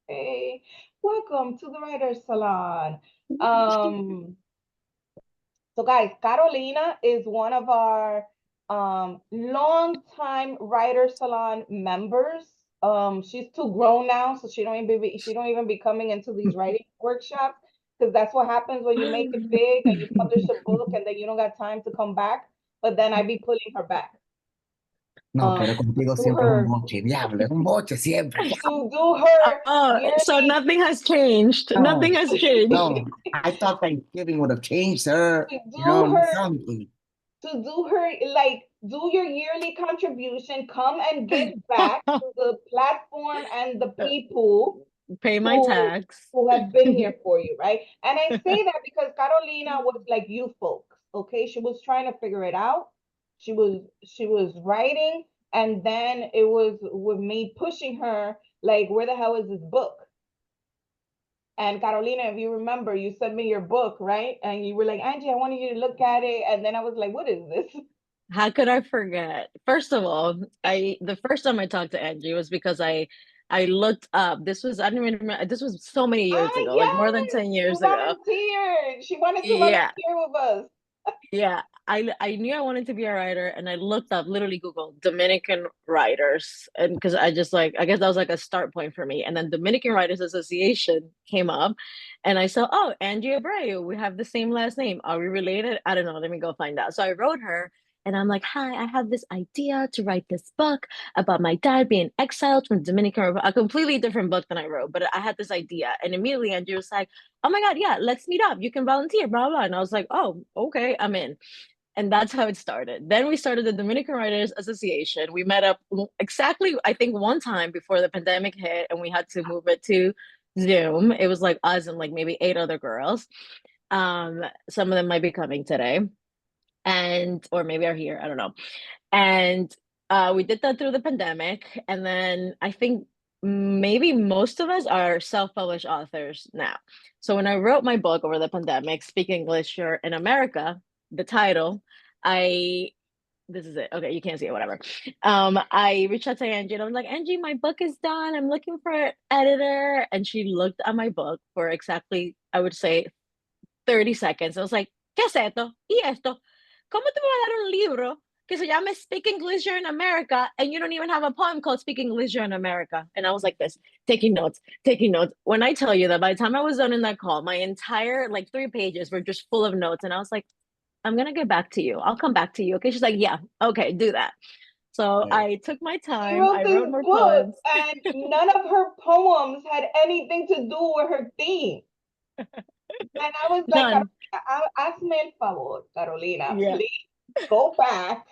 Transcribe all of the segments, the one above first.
Hey, welcome to the Writers Salon. Um, so guys, Carolina is one of our long-time Writer Salon members. She's too grown now, so she don't even be coming into these writing workshops because that's what happens when you make it big and you publish a book and then you don't got time to come back. But then I be pulling her back. No, pero contigo To do siempre es un her boche, diablo, es un boche siempre. to do her Oh, so yearly nothing has changed. No, Nothing has changed. no, I thought Thanksgiving would have changed her, to you know, do her something. to do her like do your yearly contribution, come and give back to the platform and the people Pay my who tax. who have been here for you, right? And I say that because Carolina was like you folks, okay? She was trying to figure it out. She was writing, and then it was with me pushing her, like, where the hell is this book? And Carolina, if you remember, you sent me your book, right? And you were like, Angie, I wanted you to look at it. And then I was like, what is this? How could I forget? First of all, the first time I talked to Angie was because I looked up. This was I don't even remember. This was so many years Ah, ago, like more than yes, 10 you years ago. volunteered. She wanted to Yeah, volunteer with us. yeah. I knew I wanted to be a writer, and I looked up, literally Google Dominican writers, and because I just like I guess that was like a start point for me. And then Dominican Writers Association came up, and I saw, oh, Angie Abreu, we have the same last name. Are we related? I don't know. Let me go find out. So I wrote her, and I'm like, hi, I have this idea to write this book about my dad being exiled from Dominican Republic. A completely different book than I wrote, but I had this idea, and immediately Angie was like, oh my God, yeah, let's meet up. You can volunteer, blah, blah. And I was like, oh, okay, I'm in. And that's how it started. Then we started the Dominican Writers Association. We met up exactly, I think, one time before the pandemic hit, and we had to move it to Zoom. It was like us and like maybe 8 other girls. Some of them might be coming today, and or maybe are here. I don't know. And we did that through the pandemic, and then I think maybe most of us are self-published authors now. So when I wrote my book over the pandemic, Speak English Here in America, the title, I this is it. Okay, you can't see it, whatever. I reached out to Angie and I was like, Angie, my book is done. I'm looking for an editor. And she looked at my book for exactly, I would say, 30 seconds. I was like, ¿qué es esto? ¿Y esto? ¿Cómo te voy a dar un libro que se llame Speak English Here in America and you don't even have a poem called Speak English Here in America? And I was like this, taking notes, taking notes. When I tell you that by the time I was done in that call, my entire like 3 pages were just full of notes. And I was like, I'm going to get back to you. I'll come back to you. Okay. She's like, yeah, okay, do that. So Yeah. I took my She time. wrote I this wrote more book, poems. and none of her poems had anything to do with her theme. And I was like, None. hazme el favor, Carolina, Yeah. please go back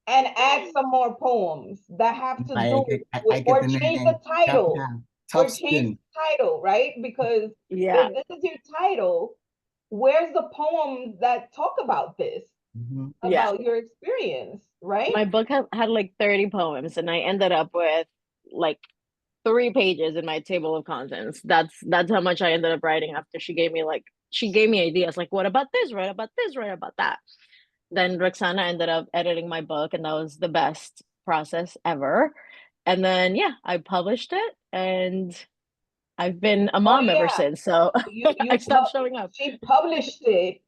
and add some more poems that have to do with, Hay que or tener change the title, tough skin. right? Because Yeah. if this is your title, where's the poems that talk about this, Mhm. Yeah. about your experience, right? My book had like 30 poems, and I ended up with like 3 pages in my table of contents. That's how much I ended up writing after she gave me ideas like, what about this? Write about this, write about that. Then Roxana ended up editing my book, and that was the best process ever. And then yeah, I published it, and I've been a Oh mom ever yeah, since. So I stopped showing up. she published it,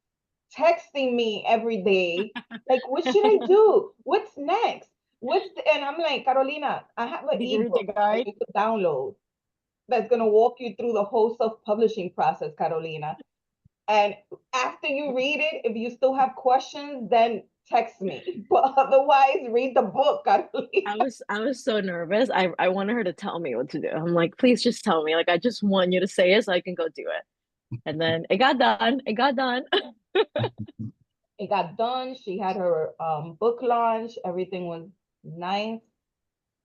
texting me every day, like, what should I do? What's next? And I'm like, Carolina, I have an Did you read the ebook that guide? you could download that's gonna walk you through the whole self-publishing process, Carolina. And after you read it, if you still have questions, then text me. But otherwise, read the book, Carolina. I was so nervous. I wanted her to tell me what to do. I'm like, please just tell me. Like, I just want you to say it so I can go do it. And then it got done. It got done. It got done. She had her book launch. Everything was nice.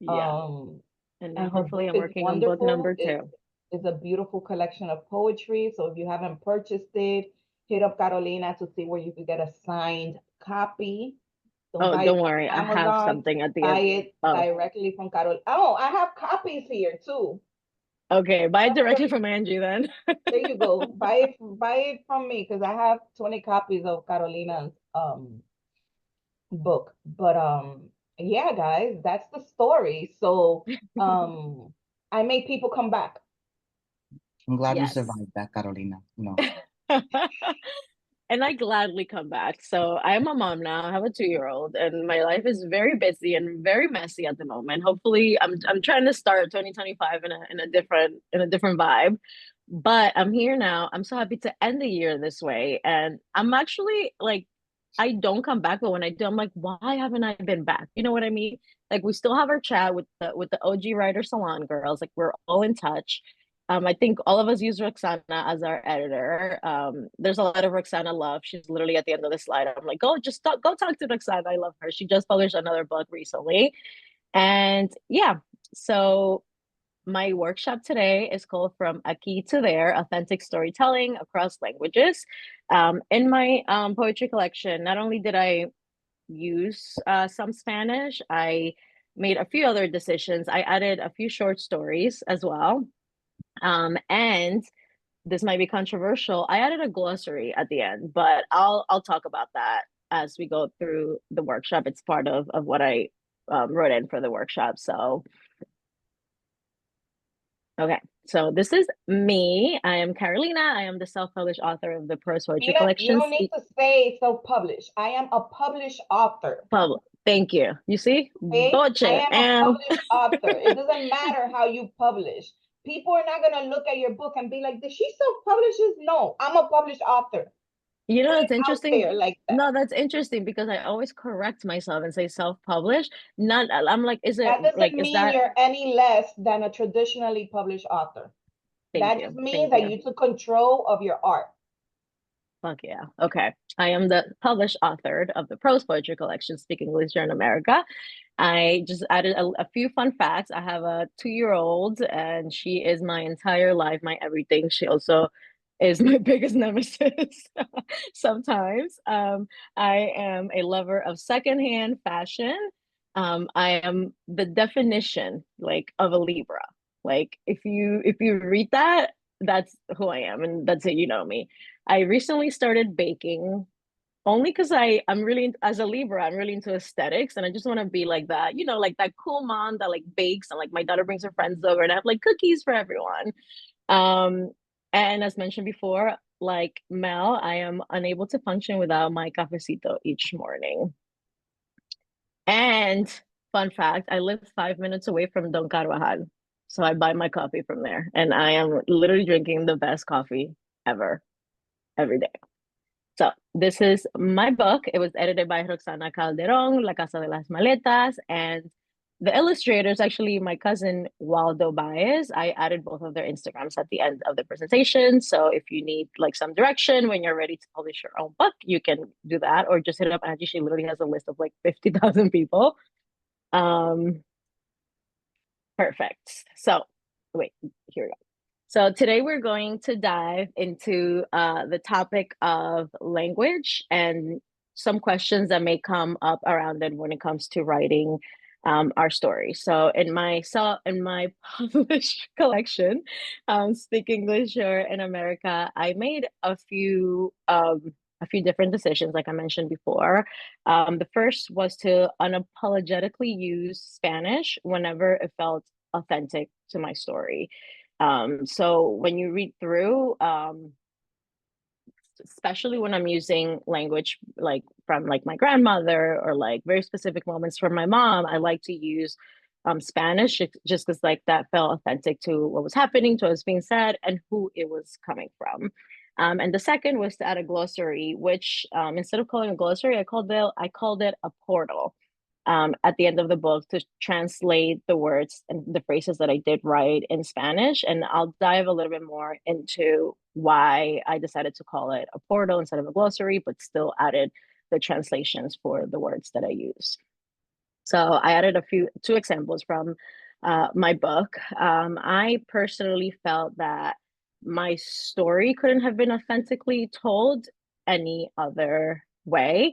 Yeah. Um, And now and her hopefully book I'm is working on book wonderful. number two. It's a beautiful collection of poetry. So if you haven't purchased it, hit up Carolina to see where you can get a signed copy. Don't Oh, buy it don't from worry. I have Amazon. something at the Buy end. it Oh, directly from Carol. Oh, I have copies here too. okay. Buy it directly Everybody, from Angie then. there you go. Buy it from me because I have 20 copies of Carolina's book. But yeah, guys, that's the story. So I make people come back. I'm glad you Yes. survived that, Carolina. No. And I gladly come back. So I'm a mom now. I have a 2-year-old, and my life is very busy and very messy at the moment. Hopefully, I'm trying to start 2025 in a different vibe. But I'm here now. I'm so happy to end the year this way. And I'm actually like, I don't come back, but when I do, I'm like, why haven't I been back? You know what I mean? Like we still have our chat with the OG Writer Salon girls. Like we're all in touch. I think all of us use Roxana as our editor. There's a lot of Roxana love. She's literally at the end of the slide. I'm like, go talk to Roxana. I love her. She just published another book recently. And yeah, so my workshop today is called From Aquí to There, Authentic Storytelling Across Languages. In my poetry collection, not only did I use some Spanish, I made a few other decisions. I added a few short stories as well. And this might be controversial. I added a glossary at the end, but I'll talk about that as we go through the workshop. It's part of what I wrote in for the workshop. So okay, so this is me. I am Carolina. I am the self-published author of the Prose Poetry You Collection. don't need to say self-published. I am a published author. Thank you. You see? Okay? Boche. I am a published author. It doesn't matter how you publish. People are not going to look at your book and be like, did she self-publish this? No, I'm a published author. You know, Put it's it out interesting. there like that. No, that's interesting because I always correct myself and say self-published. Not, I'm like, is it That doesn't like, is mean that? you're any less than a traditionally published author. That just means that you took control of your art. Fuck yeah. Okay. I am the published author of the Prose Poetry Collection, Speak English Here in America. I just added a few fun facts. I have a 2-year-old and she is my entire life, my everything. She also is my biggest nemesis sometimes. I am a lover of secondhand fashion. I am the definition like of a Libra. Like if you read that, that's who I am and that's it, you know me. I recently started baking only because I'm really as a Libra, I'm really into aesthetics and I just want to be like that, you know, like that cool mom that like bakes and like my daughter brings her friends over and I have like cookies for everyone. Um, and as mentioned before, like Mel, I am unable to function without my cafecito each morning. And fun fact, I live 5 minutes away from Don Carvajal. So I buy my coffee from there and I am literally drinking the best coffee ever, every day. So this is my book. It was edited by Roxana Calderon, La Casa de las Maletas, and the illustrator is actually my cousin Waldo Baez. I added both of their Instagrams at the end of the presentation. So if you need like some direction when you're ready to publish your own book, you can do that, or just hit up Angie. She literally has a list of like 50,000 people. Perfect. So wait, here we go. So today we're going to dive into the topic of language and some questions that may come up around it when it comes to writing our story. So in my published collection, Speak English Here in America, I made a few different decisions, like I mentioned before. The first was to unapologetically use Spanish whenever it felt authentic to my story. So when you read through, especially when I'm using language like from like my grandmother or like very specific moments from my mom, I like to use Spanish just because like that felt authentic to what was happening, to what was being said, and who it was coming from. And the second was to add a glossary, which instead of calling a glossary, I called it a portal at the end of the book to translate the words and the phrases that I did write in Spanish. And I'll dive a little bit more into why I decided to call it a portal instead of a glossary, but still added the translations for the words that I use. So I added two examples from my book. I personally felt that my story couldn't have been authentically told any other way.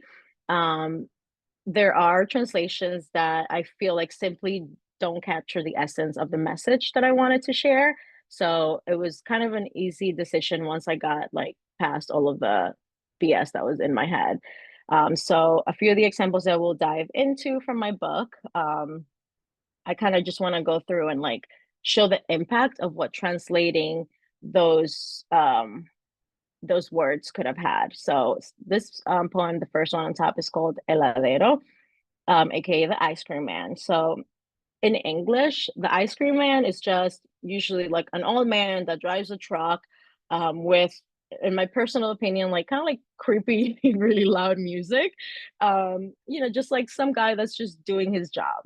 There are translations that I feel like simply don't capture the essence of the message that I wanted to share. So it was kind of an easy decision once I got like past all of the BS that was in my head. So a few of the examples that we'll dive into from my book, I kind of just want to go through and like show the impact of what translating those words could have had. So this poem, the first one on top, is called Heladero, aka the ice cream man. So in English, the ice cream man is just usually like an old man that drives a truck with, in my personal opinion, like kind of like creepy, really loud music. Just like some guy that's just doing his job.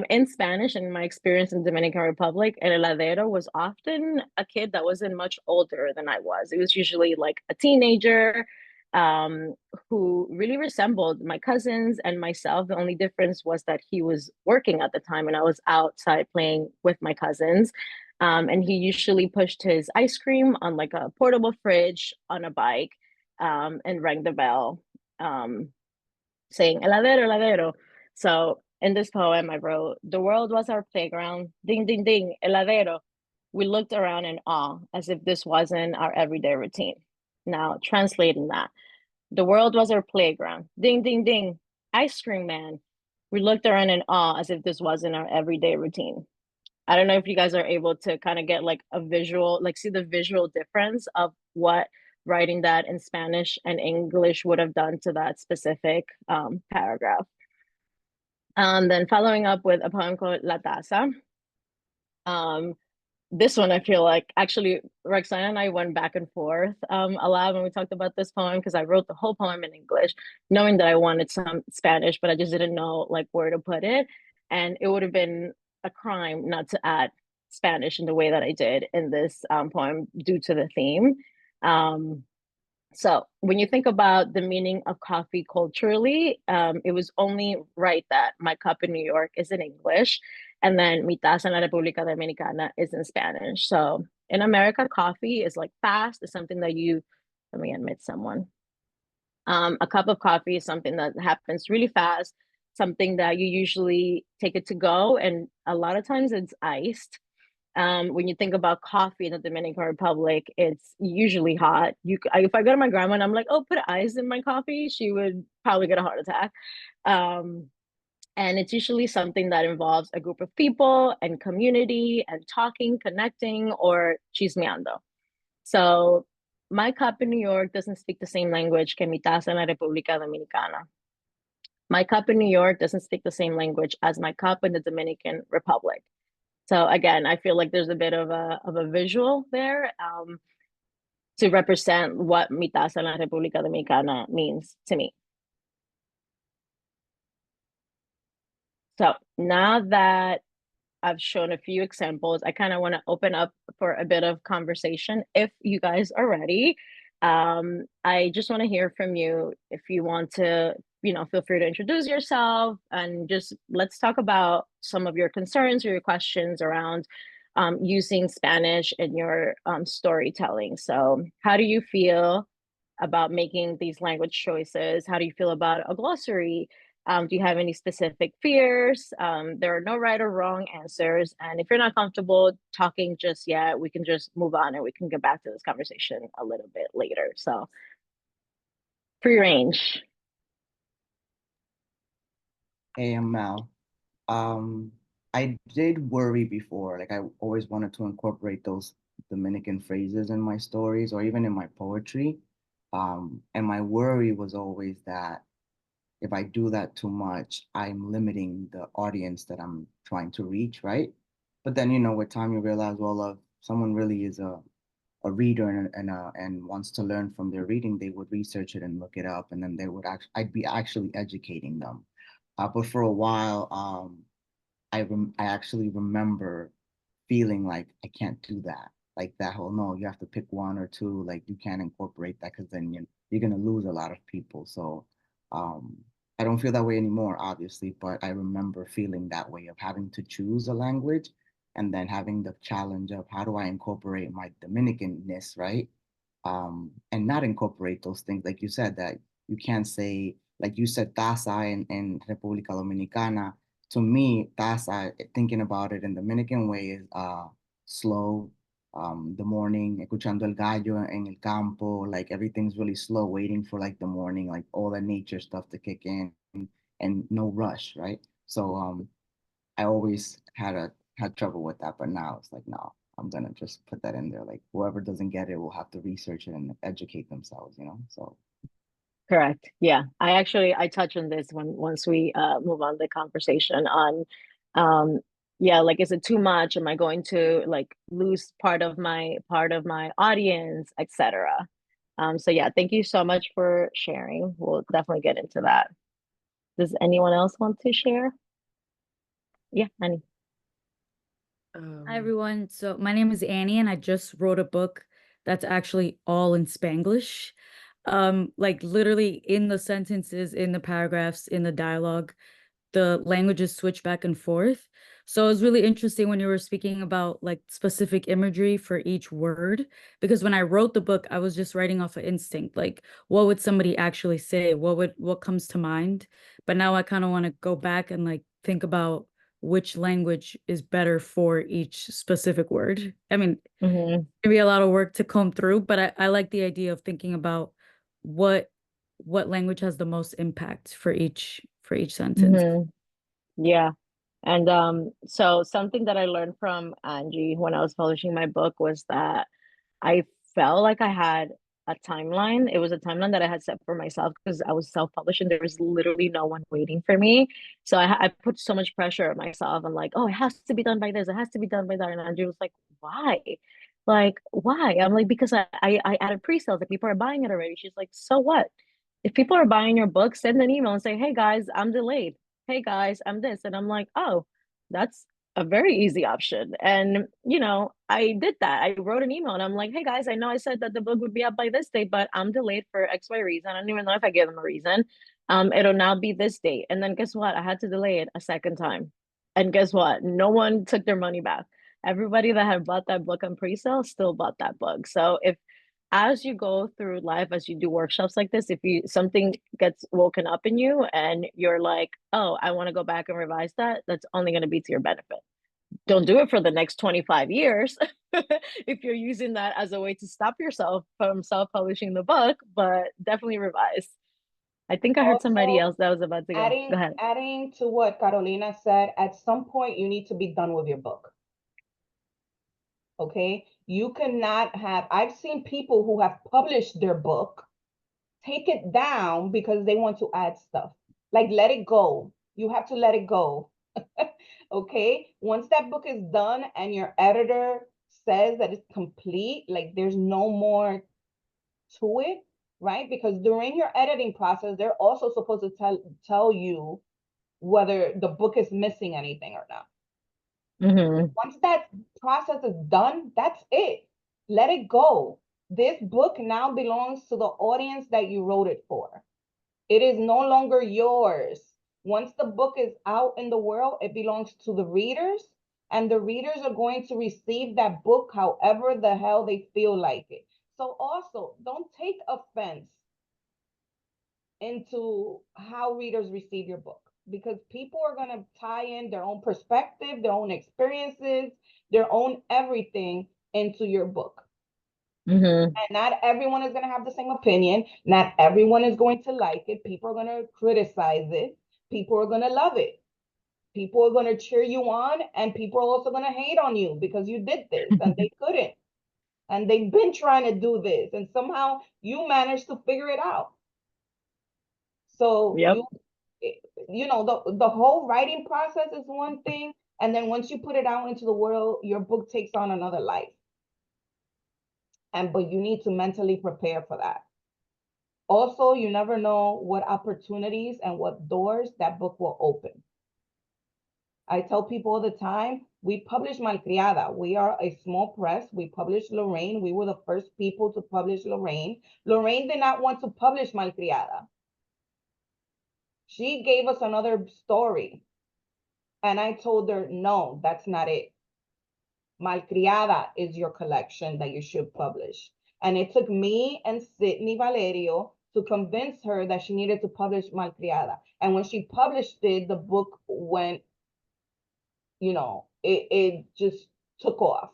In Spanish, and in my experience in Dominican Republic, el heladero was often a kid that wasn't much older than I was. It was usually like a teenager um, who really resembled my cousins and myself. The only difference was that he was working at the time and I was outside playing with my cousins. And he usually pushed his ice cream on like a portable fridge on a bike and rang the bell saying heladero, heladero. So in this poem, I wrote, the world was our playground, ding, ding, ding, heladero. We looked around in awe as if this wasn't our everyday routine. Now, translating that, the world was our playground, ding, ding, ding, ice cream man. We looked around in awe as if this wasn't our everyday routine. I don't know if you guys are able to kind of get like a visual, like see the visual difference of what writing that in Spanish and English would have done to that specific paragraph. Then following up with a poem called La Taza. This one I feel like actually Roxana and I went back and forth a lot when we talked about this poem because I wrote the whole poem in English, knowing that I wanted some Spanish, but I just didn't know like where to put it. And it would have been a crime not to add Spanish in the way that I did in this poem due to the theme. So when you think about the meaning of coffee culturally, it was only right that my cup in New York is in English, and then mi taza en la República Dominicana is in Spanish. So in America, coffee is like fast. It's something that let me admit someone. A cup of coffee is something that happens really fast, something that you usually take it to go, and a lot of times it's iced. When you think about coffee in the Dominican Republic, it's usually hot. If I go to my grandma and I'm like, "Oh, put ice in my coffee," she would probably get a heart attack. And it's usually something that involves a group of people and community and talking, connecting, or chismeando. So my cup in New York doesn't speak the same language que mi taza en la República Dominicana. My cup in New York doesn't speak the same language as my cup in the Dominican Republic. So again, I feel like there's a bit of a visual there to represent what mi taza en la República Dominicana means to me. So now that I've shown a few examples, I kind of want to open up for a bit of conversation if you guys are ready. I just want to hear from you if you want to, feel free to introduce yourself and just let's talk about some of your concerns or your questions around using Spanish in your storytelling. So, how do you feel about making these language choices? How do you feel about a glossary? Do you have any specific fears? There are no right or wrong answers. And if you're not comfortable talking just yet, we can just move on and we can get back to this conversation a little bit later. So, free range. Hey, I'm Mal. I did worry before, like I always wanted to incorporate those Dominican phrases in my stories or even in my poetry. And my worry was always that if I do that too much, I'm limiting the audience that I'm trying to reach, right? But then, with time you realize, well, if someone really is a reader and wants to learn from their reading, they would research it and look it up, and then they would I'd be actually educating them. But for a while, I actually remember feeling like I can't do that. Like that whole no, you have to pick one or two. Like you can't incorporate that because then you're gonna lose a lot of people. So um, I don't feel that way anymore, obviously, but I remember feeling that way of having to choose a language and then having the challenge of how do I incorporate my Dominicanness, right? And not incorporate those things like you said that you can't say like you said taza in República Dominicana. To me, taza, thinking about it in Dominican way is slow, the morning, escuchando el gallo en el campo, like everything's really slow, waiting for like the morning, like all the nature stuff to kick in and no rush, right? So I always had trouble with that, but now it's like, no, I'm gonna just put that in there. Like whoever doesn't get it will have to research it and educate themselves, you know? So Correct. Yeah. I touch on this when once we move on the conversation on yeah, like is it too much? Am I going to like lose part of my audience, etc. So yeah, thank you so much for sharing. We'll definitely get into that. Does anyone else want to share? Yeah, Annie. Hi everyone. So my name is Annie and I just wrote a book that's actually all in Spanglish. Like literally in the sentences, in the paragraphs, in the dialogue, the languages switch back and forth. So it was really interesting when you were speaking about like specific imagery for each word, because when I wrote the book, I was just writing off of instinct, like what would somebody actually say? What comes to mind? But now I kind of want to go back and like think about which language is better for each specific word. I mean, Mm-hmm. maybe a lot of work to comb through, but I like the idea of thinking about what what language has the most impact for each sentence. Mm-hmm. Yeah. And so something that I learned from Angie when I was publishing my book was that I felt like I had a timeline. It was a timeline that I had set for myself because I was self-publishing. There was literally no one waiting for me. So I put so much pressure on myself. I'm like, oh, it has to be done by this. It has to be done by that. And Angie was like, why? Like, why? I'm like, because I added pre-sales. Like people are buying it already. She's like, so what? If people are buying your book, send an email and say, hey guys, I'm delayed. Hey guys, I'm this. And I'm like, oh, that's a very easy option. And, you know, I did that. I wrote an email and I'm like, hey guys, I know I said that the book would be up by this date, but I'm delayed for XY reason. I don't even know if I gave them a reason. It'll now be this date. And then guess what? I had to delay it a second time. And guess what? No one took their money back. Everybody that had bought that book on pre-sale still bought that book. So if as you go through life, as you do workshops like this, if you something gets woken up in you and you're like, oh, I want to go back and revise that, that's only going to be to your benefit. Don't do it for the next 25 years if you're using that as a way to stop yourself from self-publishing the book, but definitely revise. I think I heard somebody Also, else that was about to go. Go ahead. adding to what Carolina said, at some point you need to be done with your book. Okay, you cannot have, I've seen people who have published their book take it down because they want to add stuff. Like, let it go. You have to let it go. Okay, once that book is done and your editor says that it's complete, like there's no more to it, right? Because during your editing process, they're also supposed to tell you whether the book is missing anything or not. Mm-hmm. Once that process is done, that's it. Let it go. This book now belongs to the audience that you wrote it for. It is no longer yours. Once the book is out in the world, it belongs to the readers, and the readers are going to receive that book however the hell they feel like it. So also, don't take offense into how readers receive your book, because people are going to tie in their own perspective, their own experiences, their own everything into your book. Mm-hmm. And not everyone is going to have the same opinion. Not everyone is going to like it. People are going to criticize it. People are going to love it. People are going to cheer you on, and people are also going to hate on you because you did this and they couldn't. And they've been trying to do this, and somehow you managed to figure it out. So Yep. you know, the whole writing process is one thing, and then once you put it out into the world, your book takes on another life. But you need to mentally prepare for that. Also, you never know what opportunities and what doors that book will open. I tell people all the time, we publish Malcriada. We are a small press. We published Lorraine. We were the first people to publish Lorraine. Lorraine did not want to publish Malcriada. She gave us another story. And I told her, no, that's not it. Malcriada is your collection that you should publish. And it took me and Sydney Valerio to convince her that she needed to publish Malcriada. And when she published it, the book went, you know, it just took off.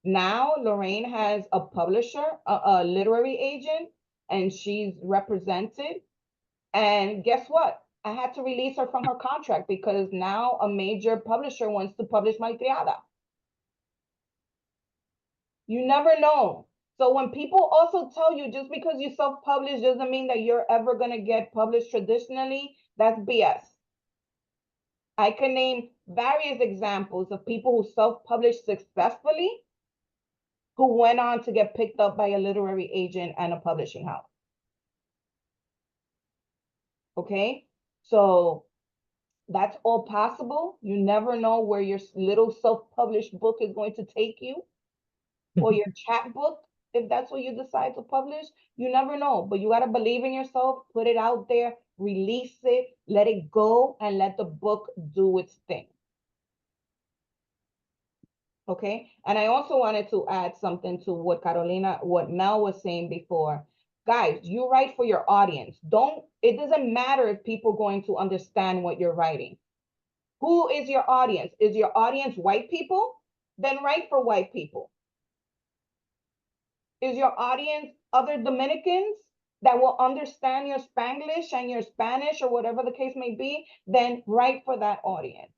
Now Lorraine has a publisher, a literary agent, and she's represented. And guess what? I had to release her from her contract because now a major publisher wants to publish my triada. You never know. So when people also tell you just because you self-publish doesn't mean that you're ever going to get published traditionally, that's BS. I can name various examples of people who self-published successfully who went on to get picked up by a literary agent and a publishing house. Okay, so that's all possible. You never know where your little self-published book is going to take you, or your chapbook, if that's what you decide to publish. You never know, but you got to believe in yourself, put it out there, release it, let it go, and let the book do its thing. Okay, and I also wanted to add something to what Mel was saying before. Guys, you write for your audience. It doesn't matter if people are going to understand what you're writing. Who is your audience? Is your audience white people? Then write for white people. Is your audience other Dominicans that will understand your Spanglish and your Spanish or whatever the case may be? Then write for that audience.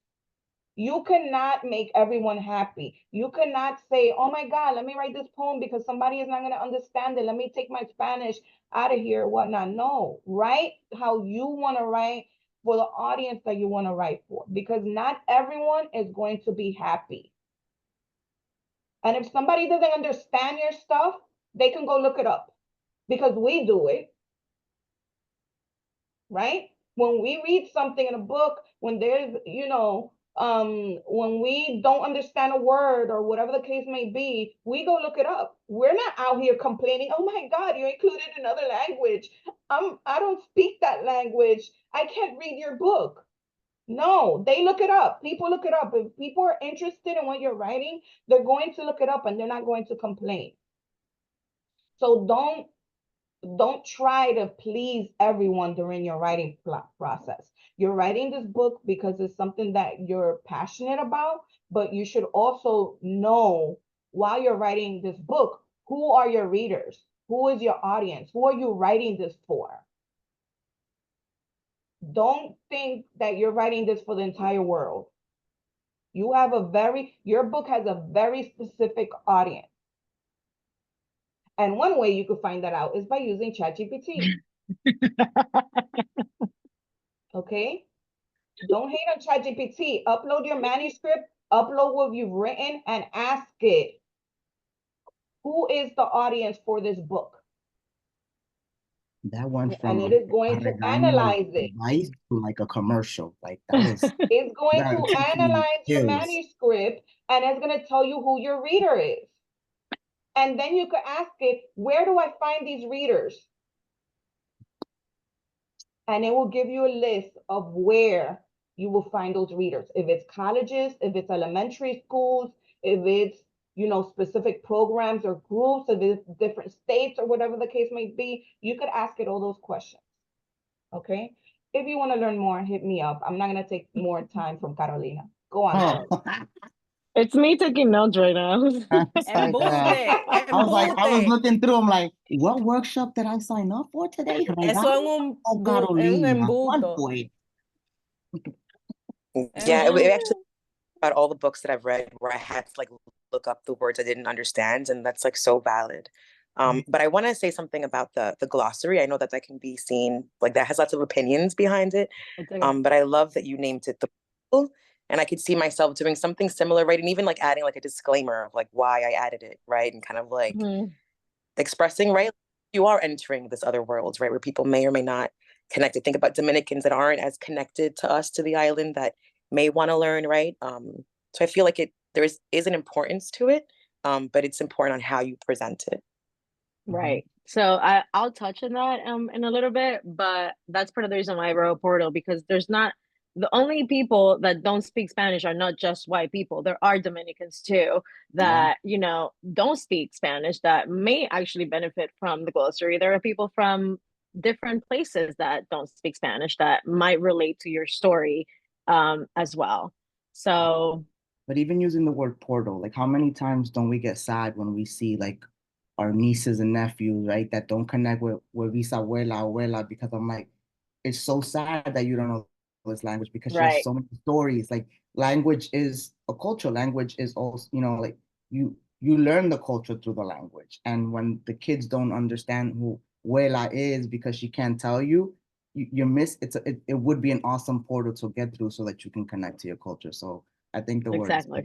You cannot make everyone happy. You cannot say, oh my God, let me write this poem because somebody is not going to understand it. Let me take my Spanish out of here, whatnot. No, write how you want to write for the audience that you want to write for, because not everyone is going to be happy. And if somebody doesn't understand your stuff, they can go look it up because we do it, right? When we read something in a book, when there's, when we don't understand a word or whatever the case may be, we go look it up. We're not out here complaining, oh my God, you included another language. I don't speak that language. I can't read your book. No, they look it up. People look it up. If people are interested in what you're writing, they're going to look it up and they're not going to complain. So don't try to please everyone during your writing process. You're writing this book because it's something that you're passionate about, but you should also know while you're writing this book, who are your readers? Who is your audience? Who are you writing this for? Don't think that you're writing this for the entire world. Your book has a very specific audience. And one way you could find that out is by using ChatGPT. Okay? Don't hate on ChatGPT. Upload your manuscript, upload what you've written, and ask it, who is the audience for this book? That went from and it is going to analyze it. Advice to like a commercial. Like that was It's going that to teach me analyze your skills. manuscript, and it's going to tell you who your reader is. And then you could ask it, where do I find these readers? And it will give you a list of where you will find those readers. If it's colleges, if it's elementary schools, if it's, specific programs or groups, if it's different states or whatever the case may be, you could ask it all those questions. Okay? If you want to learn more, hit me up. I'm not going to take more time from Carolina. Go on. It's me taking notes right now. I was looking through, I'm like, what workshop did I sign up for today? Eso es un embudo. Yeah, it actually about all the books that I've read where I had to like look up the words I didn't understand, and that's like so valid. But I want to say something about the glossary. I know that can be seen like that has lots of opinions behind it. But I love that you named it the book, and I could see myself doing something similar, right? And even like adding like a disclaimer of like why I added it, right? And kind of like expressing, right? You are entering this other world, right? Where people may or may not connect. I think about Dominicans that aren't as connected to us, to the island, that may want to learn, right? So I feel like there is an importance to it, but it's important on how you present it. Right. So I'll touch on that in a little bit, but that's part of the reason why I wrote a portal, because there's not the only people that don't speak Spanish are not just white people. There are Dominicans too that, don't speak Spanish that may actually benefit from the glossary. There are people from different places that don't speak Spanish that might relate to your story as well. So But even using the word portal, like how many times don't we get sad when we see like our nieces and nephews, right, that don't connect with bisabuela, abuela, because I'm like, it's so sad that you don't know this language because she has Right. so many stories. Like language is a culture. Language is also, like you learn the culture through the language. And when the kids don't understand who abuela is because she can't tell you, you miss it would be an awesome portal to get through so that you can connect to your culture. So I think the word is Exactly.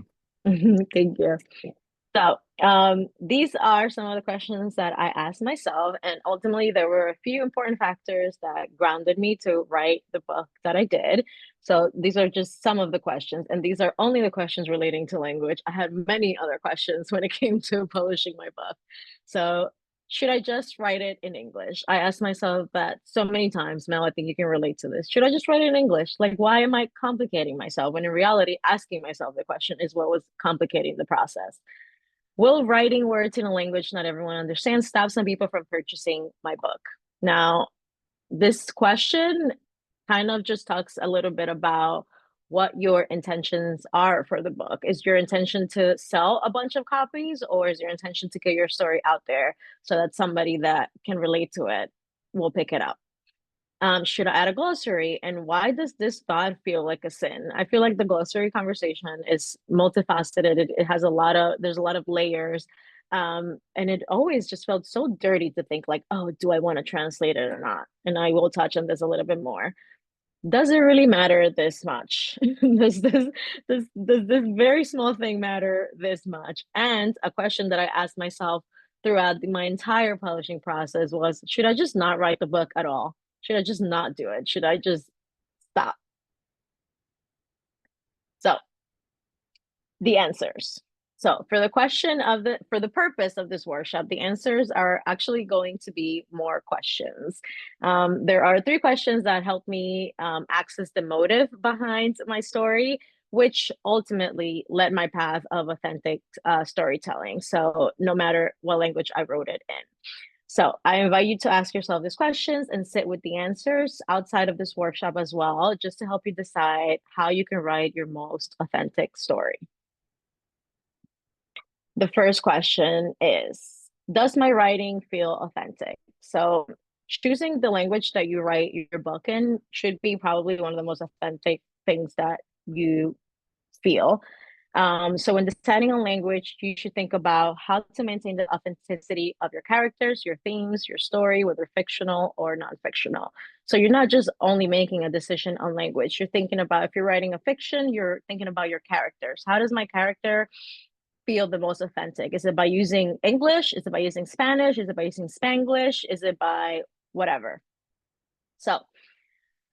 Thank you. So these are some of the questions that I asked myself, and ultimately there were a few important factors that grounded me to write the book that I did. So these are just some of the questions, and these are only the questions relating to language. I had many other questions when it came to publishing my book. So should I just write it in English? I asked myself that so many times. Mel, I think you can relate to this. Should I just write it in English? Like, why am I complicating myself? When in reality, asking myself the question is what was complicating the process. Will writing words in a language not everyone understands stop some people from purchasing my book? Now, this question kind of just talks a little bit about what your intentions are for the book. Is your intention to sell a bunch of copies, or is your intention to get your story out there so that somebody that can relate to it will pick it up? Should I add a glossary? And why does this thought feel like a sin? I feel like the glossary conversation is multifaceted. It has there's a lot of layers. And it always just felt so dirty to think like, oh, do I want to translate it or not? And I will touch on this a little bit more. Does it really matter this much? Does this very small thing matter this much? And a question that I asked myself throughout my entire publishing process was, should I just not write the book at all? Should I just not do it? Should I just stop? So the answers. So for the purpose of this workshop, the answers are actually going to be more questions. There are 3 questions that help me access the motive behind my story, which ultimately led my path of authentic storytelling. So no matter what language I wrote it in. So I invite you to ask yourself these questions and sit with the answers outside of this workshop as well, just to help you decide how you can write your most authentic story. The first question is, does my writing feel authentic? So choosing the language that you write your book in should be probably one of the most authentic things that you feel. So when deciding on language, you should think about how to maintain the authenticity of your characters, your themes, your story, whether fictional or non-fictional. So you're not just only making a decision on language. You're thinking about, if you're writing a fiction, you're thinking about your characters. How does my character feel the most authentic? Is it by using English? Is it by using Spanish? Is it by using Spanglish? Is it by whatever? So,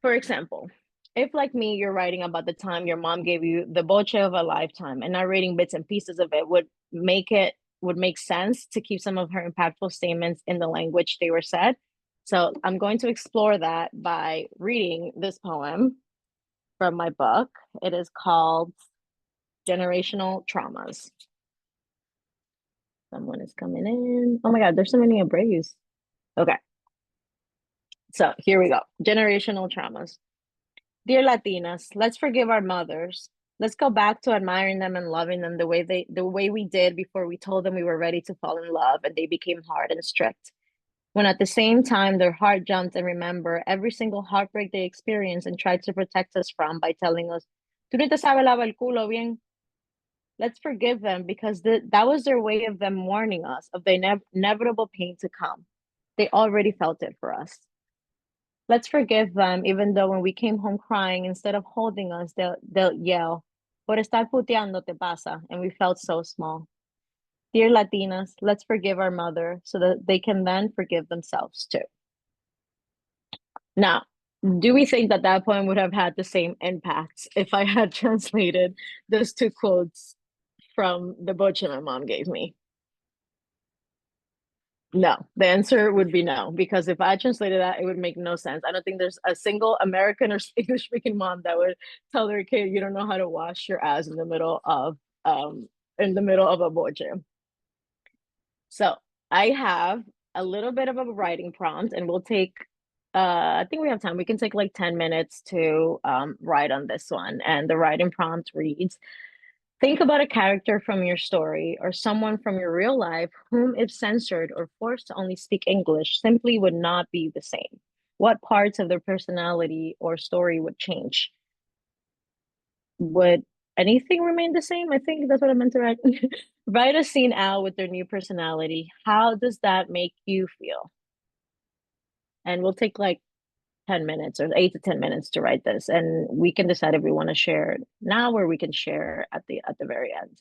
for example, if like me, you're writing about the time your mom gave you the boche of a lifetime, and narrating bits and pieces of it would make sense to keep some of her impactful statements in the language they were said. So I'm going to explore that by reading this poem from my book. It is called Generational Traumas. Someone is coming in. Oh my God, there's so many Abreus. Okay. So here we go. Generational traumas. Dear Latinas, let's forgive our mothers. Let's go back to admiring them and loving them the way we did before we told them we were ready to fall in love and they became hard and strict. When at the same time their heart jumped and remember every single heartbreak they experienced and tried to protect us from by telling us, "Tú no te sabes lavar el culo bien." Let's forgive them because that was their way of them warning us of the inevitable pain to come. They already felt it for us. Let's forgive them, even though when we came home crying, instead of holding us, they'll yell, "Por estar puteando te pasa," and we felt so small. Dear Latinas, let's forgive our mother so that they can then forgive themselves too. Now, do we think that that poem would have had the same impact if I had translated those 2 quotes from the boche my mom gave me? No, the answer would be no, because if I translated that, it would make no sense. I don't think there's a single American or English speaking mom that would tell their kid, you don't know how to wash your ass in the middle of a boche. So I have a little bit of a writing prompt, and we'll take I think we have time. We can take like 10 minutes to write on this one. And the writing prompt reads, Think about a character from your story or someone from your real life whom, if censored or forced to only speak English, simply would not be the same. What parts of their personality or story would change? Would anything remain the same? I think that's what I meant to write. Write a scene out with their new personality. How does that make you feel? And we'll take like 10 minutes or 8 to 10 minutes to write this. And we can decide if we want to share now or we can share at the very end.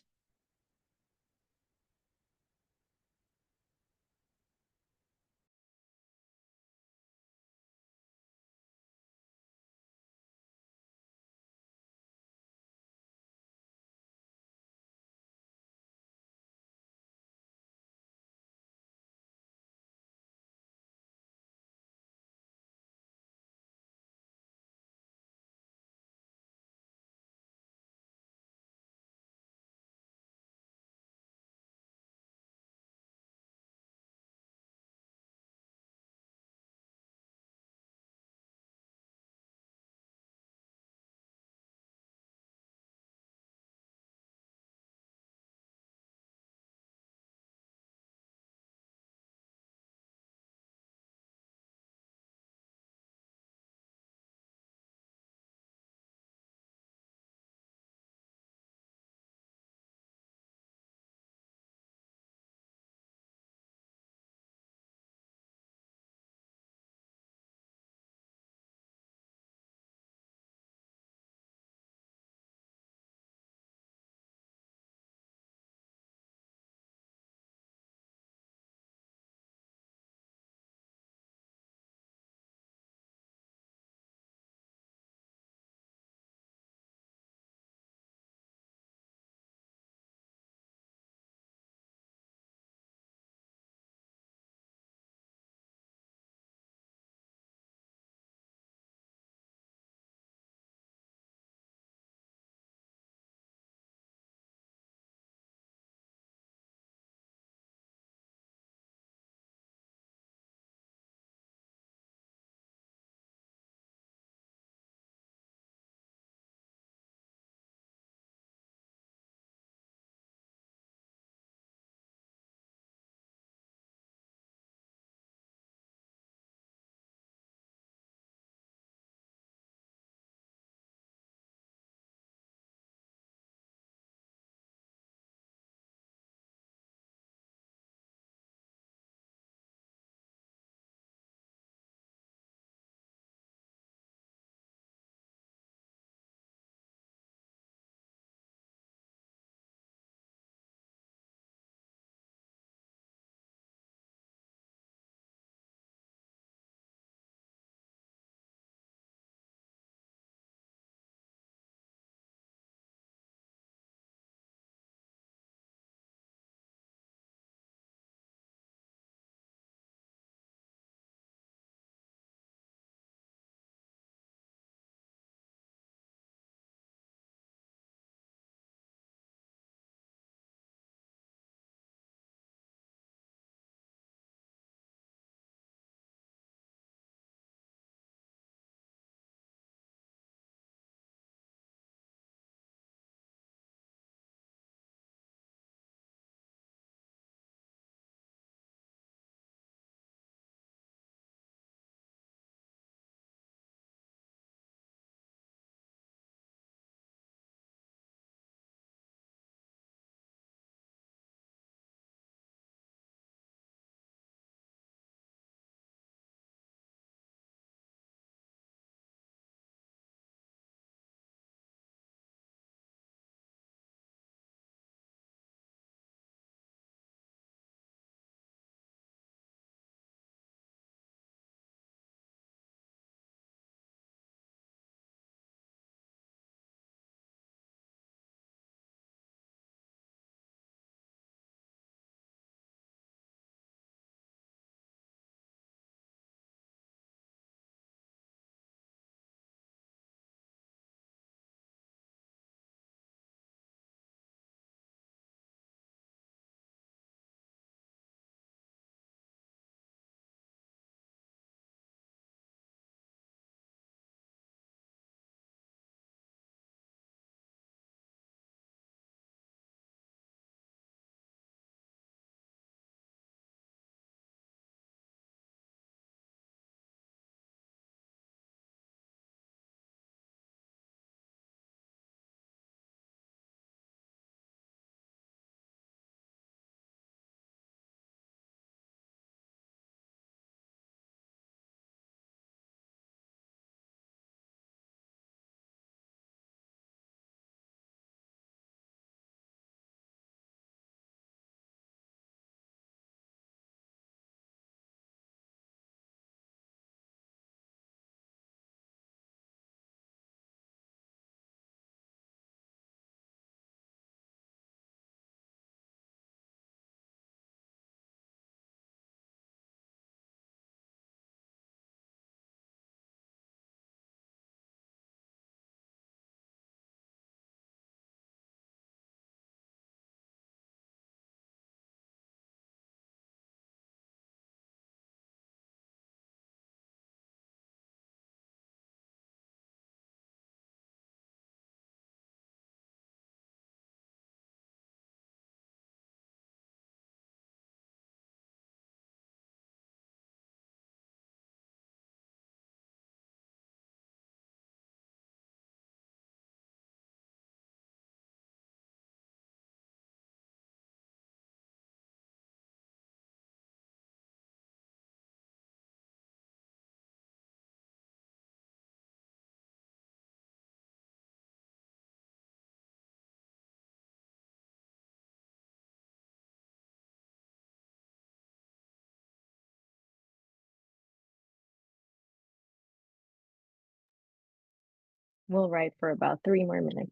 We'll write for about 3 more minutes.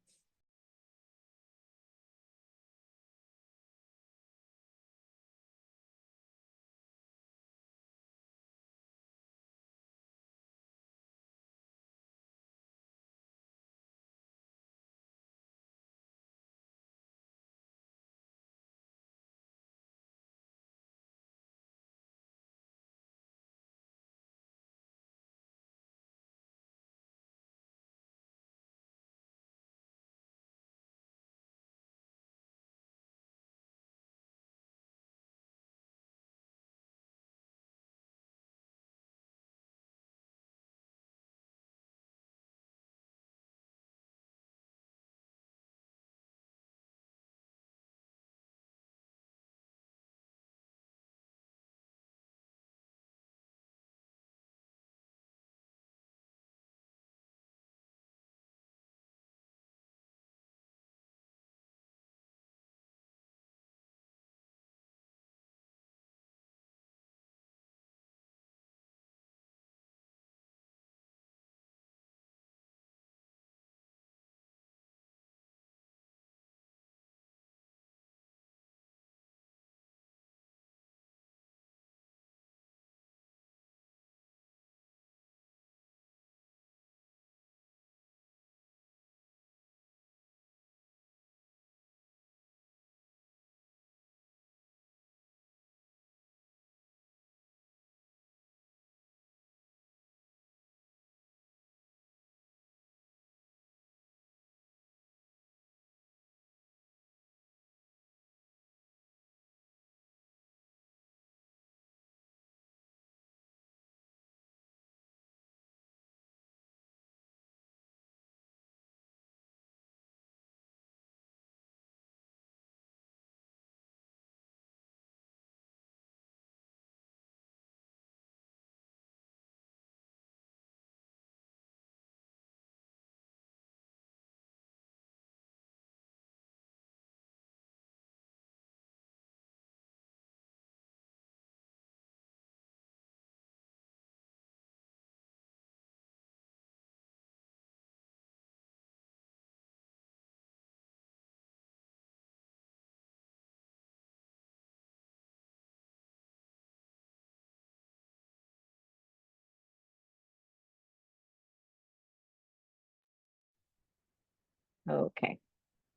Okay.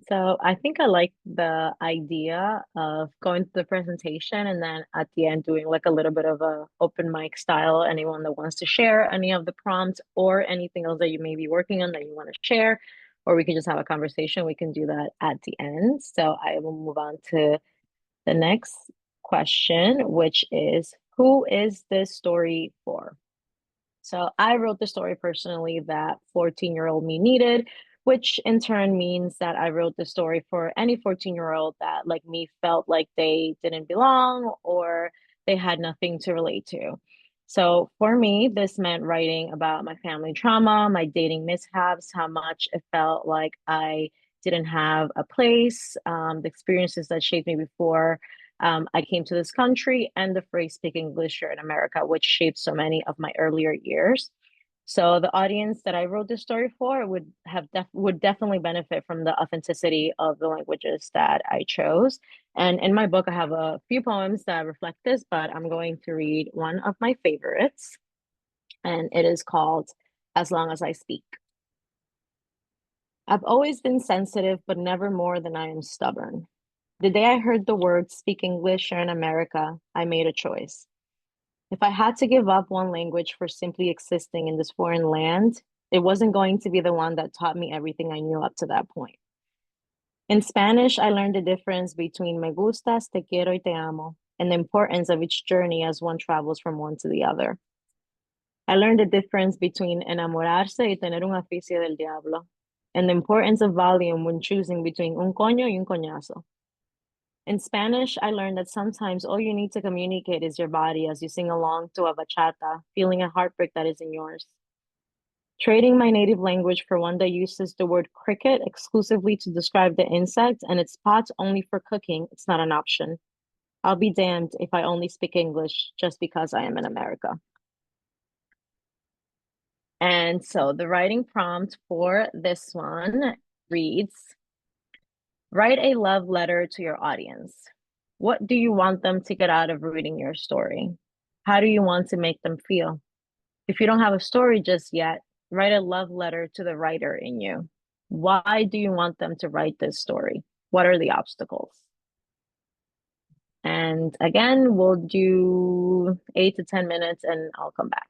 So I think I like the idea of going to the presentation and then at the end doing like a little bit of a open mic style. Anyone that wants to share any of the prompts or anything else that you may be working on that you want to share, or we can just have a conversation. We can do that at the end. So I will move on to the next question, which is, who is this story for? So I wrote the story personally that 14-year-old me needed, which in turn means that I wrote the story for any 14-year-old that, like me, felt like they didn't belong or they had nothing to relate to. So for me, this meant writing about my family trauma, my dating mishaps, how much it felt like I didn't have a place, the experiences that shaped me before I came to this country, and the phrase speak English here in America, which shaped so many of my earlier years. So the audience that I wrote this story for would definitely benefit from the authenticity of the languages that I chose. And in my book, I have a few poems that reflect this, but I'm going to read one of my favorites, and it is called As Long as I Speak. I've always been sensitive, but never more than I am stubborn. The day I heard the words speak English here in America, I made a choice. If I had to give up one language for simply existing in this foreign land, it wasn't going to be the one that taught me everything I knew up to that point. In Spanish, I learned the difference between me gustas, te quiero y te amo, and the importance of each journey as one travels from one to the other. I learned the difference between enamorarse y tener un oficio del diablo, and the importance of volume when choosing between un coño y un coñazo. In Spanish, I learned that sometimes all you need to communicate is your body as you sing along to a bachata, feeling a heartbreak that isn't yours. Trading my native language for one that uses the word cricket exclusively to describe the insect and its spots only for cooking, it's not an option. I'll be damned if I only speak English just because I am in America. And so the writing prompt for this one reads, write a love letter to your audience. What do you want them to get out of reading your story? How do you want to make them feel? If you don't have a story just yet, write a love letter to the writer in you. Why do you want them to write this story? What are the obstacles? And again, we'll do 8 to 10 minutes and I'll come back.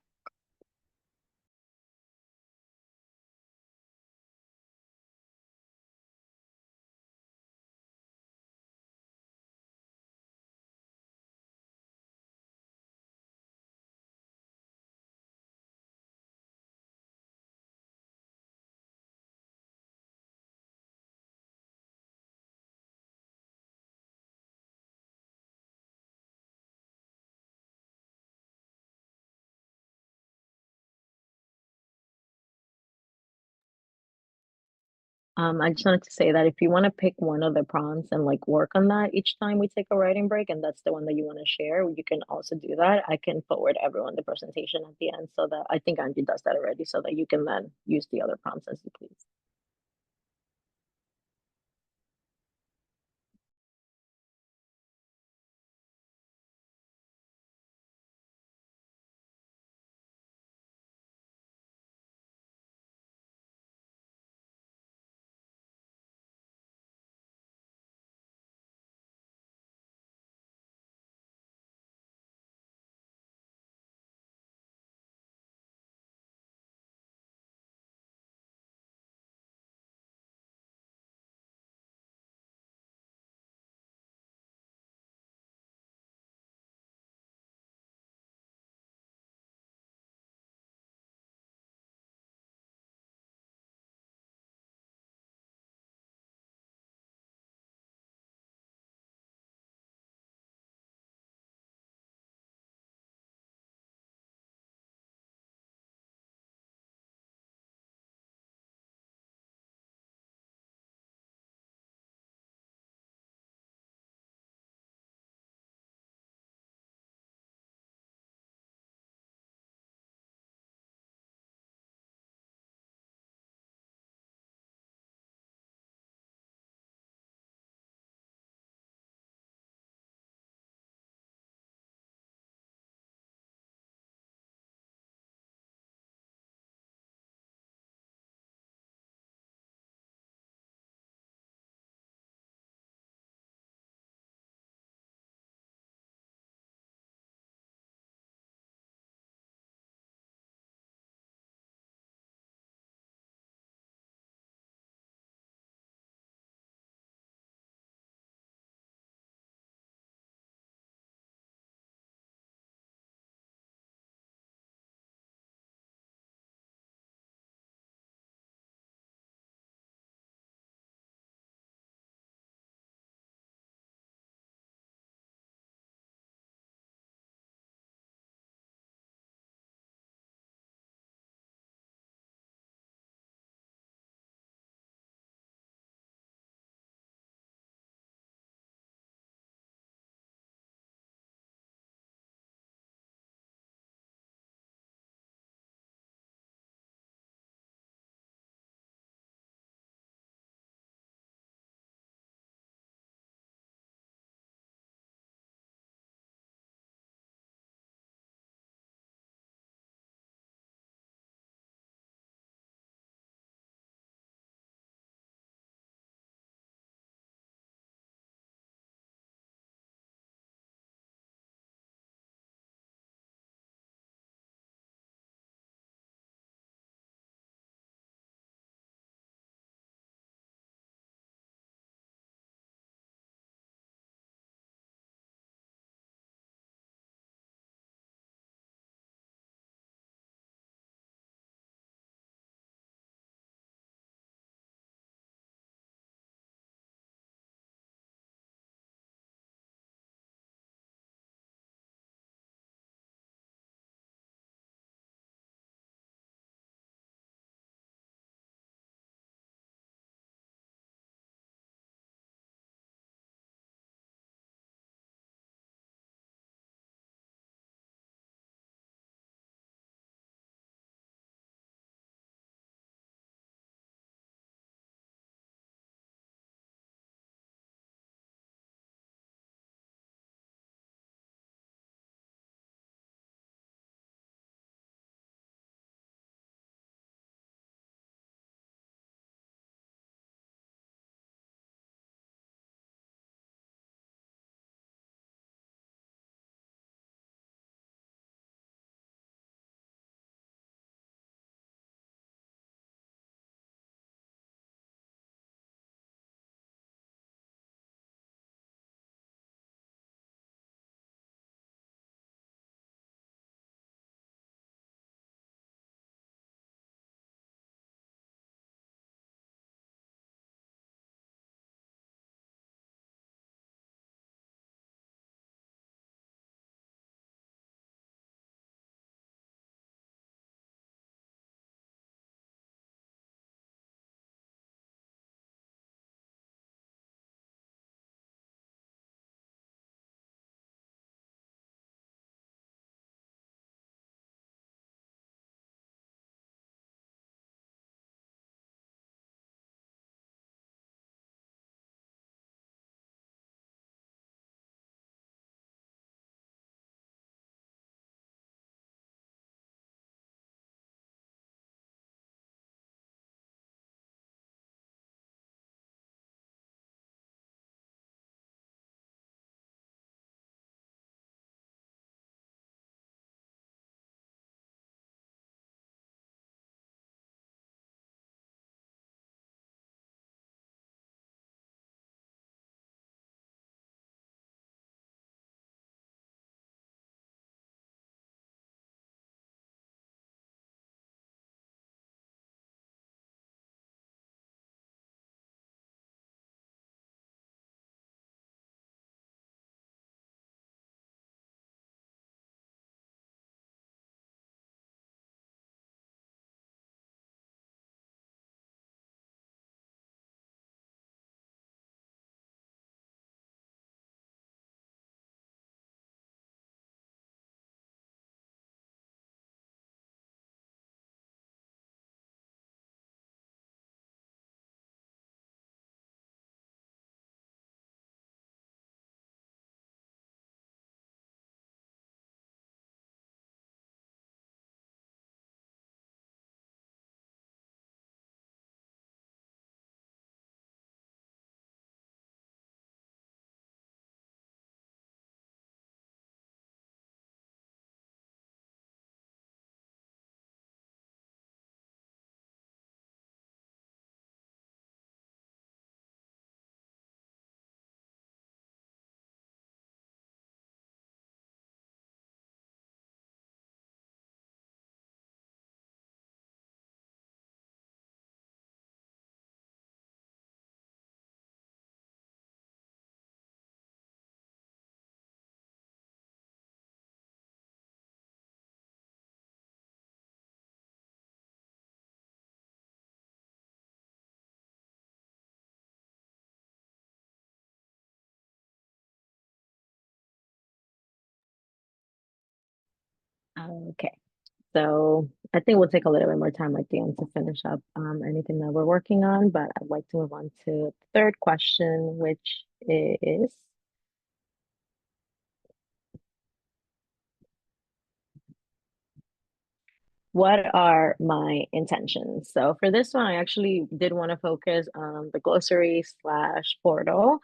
I just wanted to say that if you want to pick one of the prompts and like work on that each time we take a writing break, and that's the one that you want to share, you can also do that. I can forward everyone the presentation at the end so that I think Angie does that already so that you can then use the other prompts as you please. Okay, so I think we'll take a little bit more time at the end to finish up anything that we're working on, but I'd like to move on to the third question, which is, what are my intentions? So for this one, I actually did want to focus on the glossary slash portal.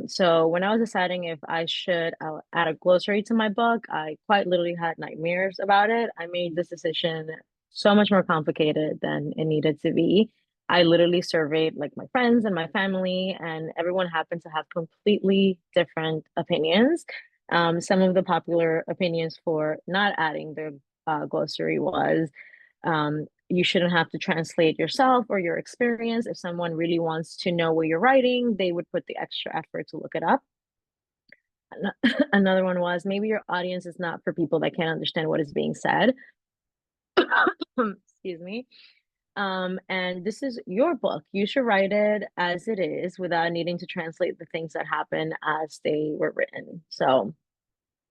So when I was deciding if I should add a glossary to my book, I quite literally had nightmares about it. I made this decision so much more complicated than it needed to be. I literally surveyed like my friends and my family, and everyone happened to have completely different opinions. Some of the popular opinions for not adding the glossary was, you shouldn't have to translate yourself or your experience. If someone really wants to know what you're writing, they would put the extra effort to look it up. Another one was, maybe your audience is not for people that can't understand what is being said. Excuse me. And this is your book. You should write it as it is without needing to translate the things that happen as they were written. So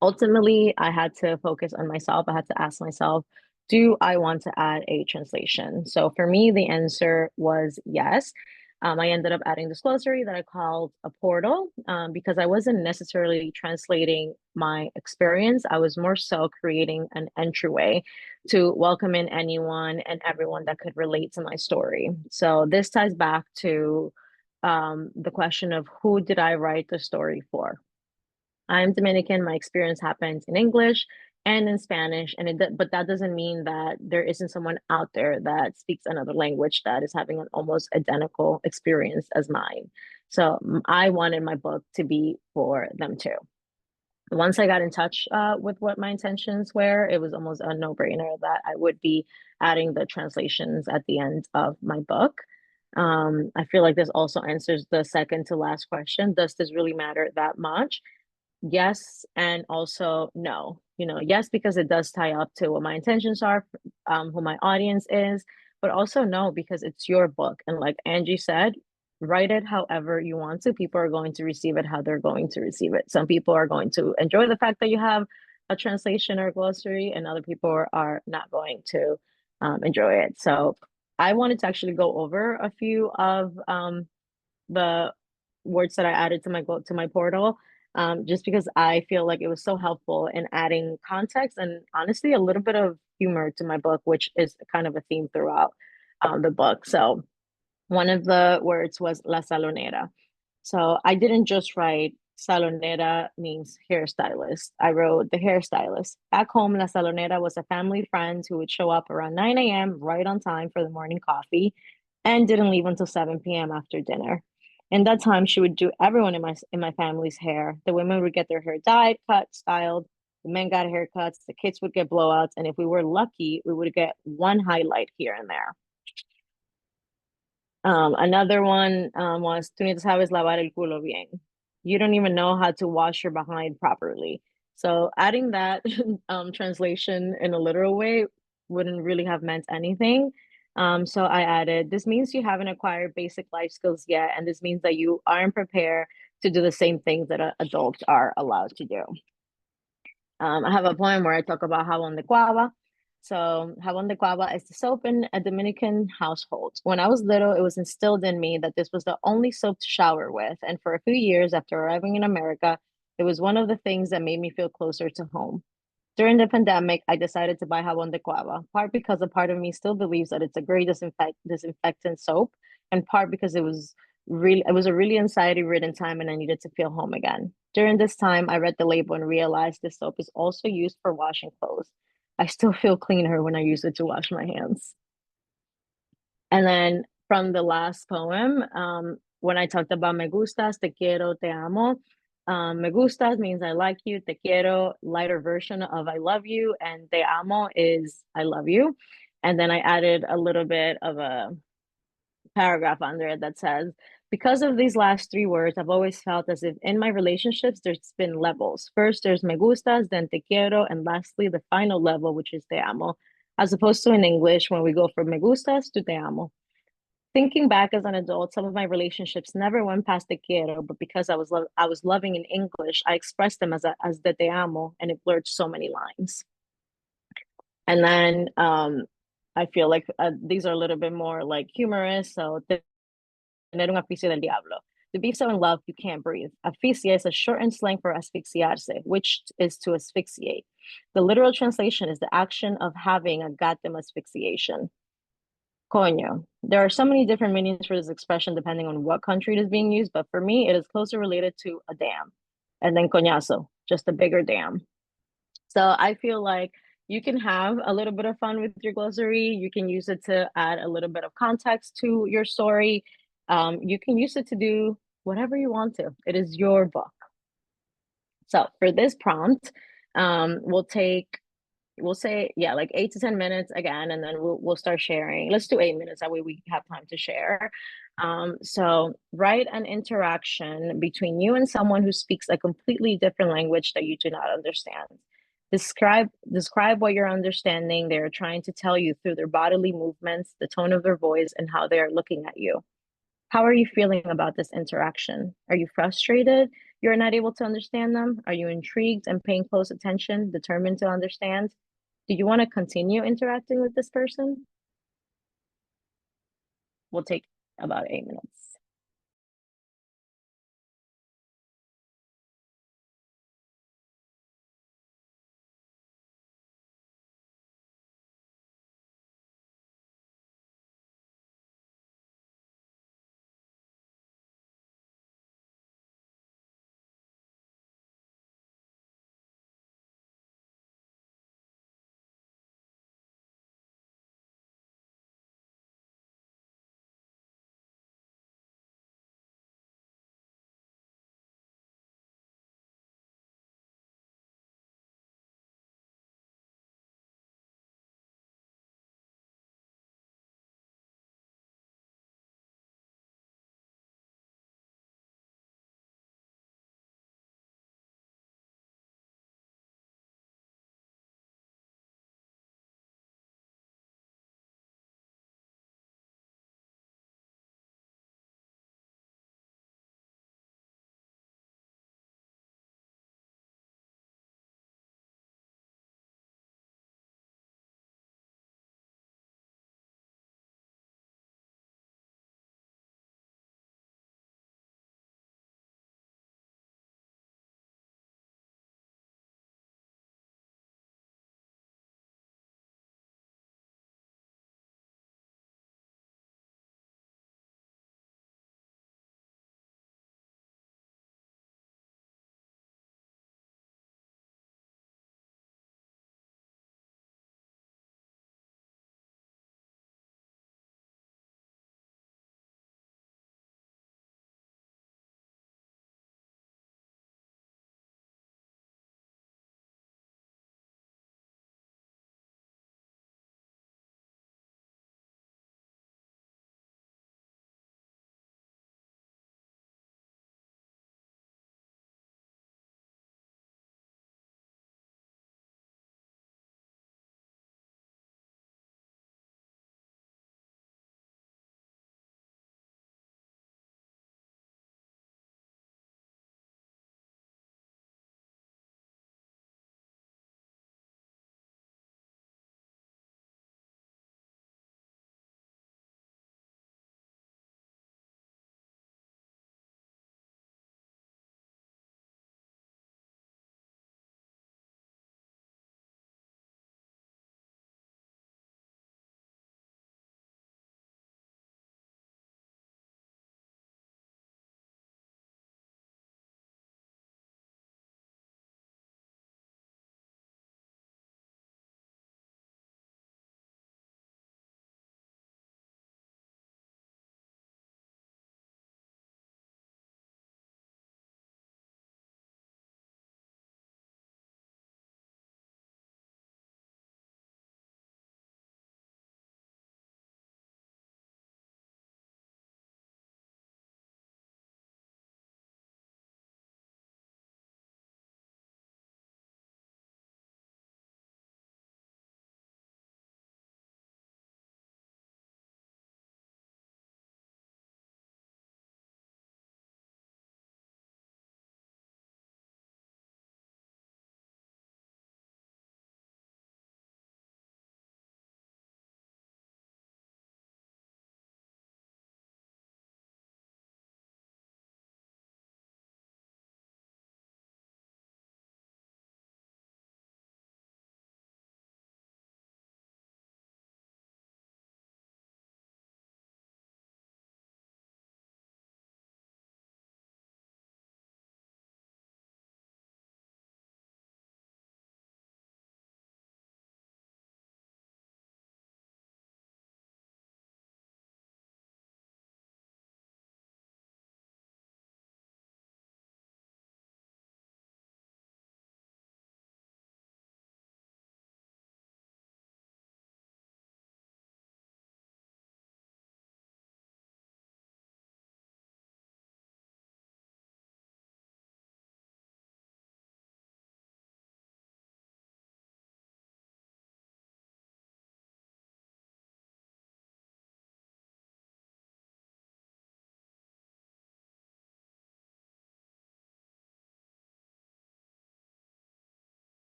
ultimately, I had to focus on myself. I had to ask myself, do I want to add a translation? So for me, the answer was yes. I ended up adding this glossary that I called a portal, because I wasn't necessarily translating my experience. I was more so creating an entryway to welcome in anyone and everyone that could relate to my story. So this ties back to the question of, who did I write the story for? I'm Dominican. My experience happened in English and in Spanish, but that doesn't mean that there isn't someone out there that speaks another language that is having an almost identical experience as mine. So I wanted my book to be for them too. Once I got in touch with what my intentions were, it was almost a no-brainer that I would be adding the translations at the end of my book. I feel like this also answers the second to last question. Does this really matter that much? Yes, and also no. Yes, because it does tie up to what my intentions are, who my audience is, but also no, because it's your book. And like Angie said, write it however you want to. People are going to receive it how they're going to receive it. Some people are going to enjoy the fact that you have a translation or glossary, and other people are not going to enjoy it. So I wanted to actually go over a few of the words that I added to my portal, just because I feel like it was so helpful in adding context and honestly a little bit of humor to my book, which is kind of a theme throughout the book. So one of the words was la salonera. So I didn't just write salonera means hairstylist. I wrote the hairstylist. Back home, la salonera was a family friend who would show up around 9 a.m. right on time for the morning coffee and didn't leave until 7 p.m. after dinner. In that time, she would do everyone in my family's hair. The women would get their hair dyed, cut, styled. The men got haircuts. The kids would get blowouts, and if we were lucky, we would get one highlight here and there. Another one was, tú ni te sabes lavar el culo bien. You don't even know how to wash your behind properly. So adding that translation in a literal way wouldn't really have meant anything. So I added, this means you haven't acquired basic life skills yet, and this means that you aren't prepared to do the same things that adults are allowed to do. I have a poem where I talk about jabón de cuava. So jabón de cuava is the soap in a Dominican household. When I was little, it was instilled in me that this was the only soap to shower with. And for a few years after arriving in America, it was one of the things that made me feel closer to home. During the pandemic, I decided to buy jabón de cuava, part because a part of me still believes that it's a great disinfectant soap, and part because it was a really anxiety-ridden time and I needed to feel home again. During this time, I read the label and realized this soap is also used for washing clothes. I still feel cleaner when I use it to wash my hands. And then from the last poem, when I talked about me gustas, te quiero, te amo, me gustas means I like you, te quiero, lighter version of I love you, and te amo is I love you. And then I added a little bit of a paragraph under it that says, because of these last three words, I've always felt as if in my relationships, there's been levels. First, there's me gustas, then te quiero, and lastly, the final level, which is te amo, as opposed to in English, when we go from me gustas to te amo. Thinking back as an adult, some of my relationships never went past te quiero, but because I was loving in English, I expressed them as the te amo, and it blurred so many lines. And then I feel like these are a little bit more like humorous. So, tener un aficio del diablo. To be so in love, you can't breathe. Asfixia is a shortened slang for asfixiarse, which is to asphyxiate. The literal translation is the action of having a goddamn asphyxiation. Coño. There are so many different meanings for this expression depending on what country it is being used, but for me, it is closer related to a dam. And then coñazo, just a bigger dam. So I feel like you can have a little bit of fun with your glossary. You can use it to add a little bit of context to your story. You can use it to do whatever you want to. It is your book. So for this prompt, we'll say, yeah, like 8 to 10 minutes again, and then we'll start sharing. Let's do 8 minutes, that way we have time to share. So write an interaction between you and someone who speaks a completely different language that you do not understand. Describe what you're understanding they're trying to tell you through their bodily movements, the tone of their voice, and how they're looking at you. How are you feeling about this interaction? Are you frustrated you're not able to understand them? Are you intrigued and paying close attention, determined to understand? Do you want to continue interacting with this person? We'll take about 8 minutes.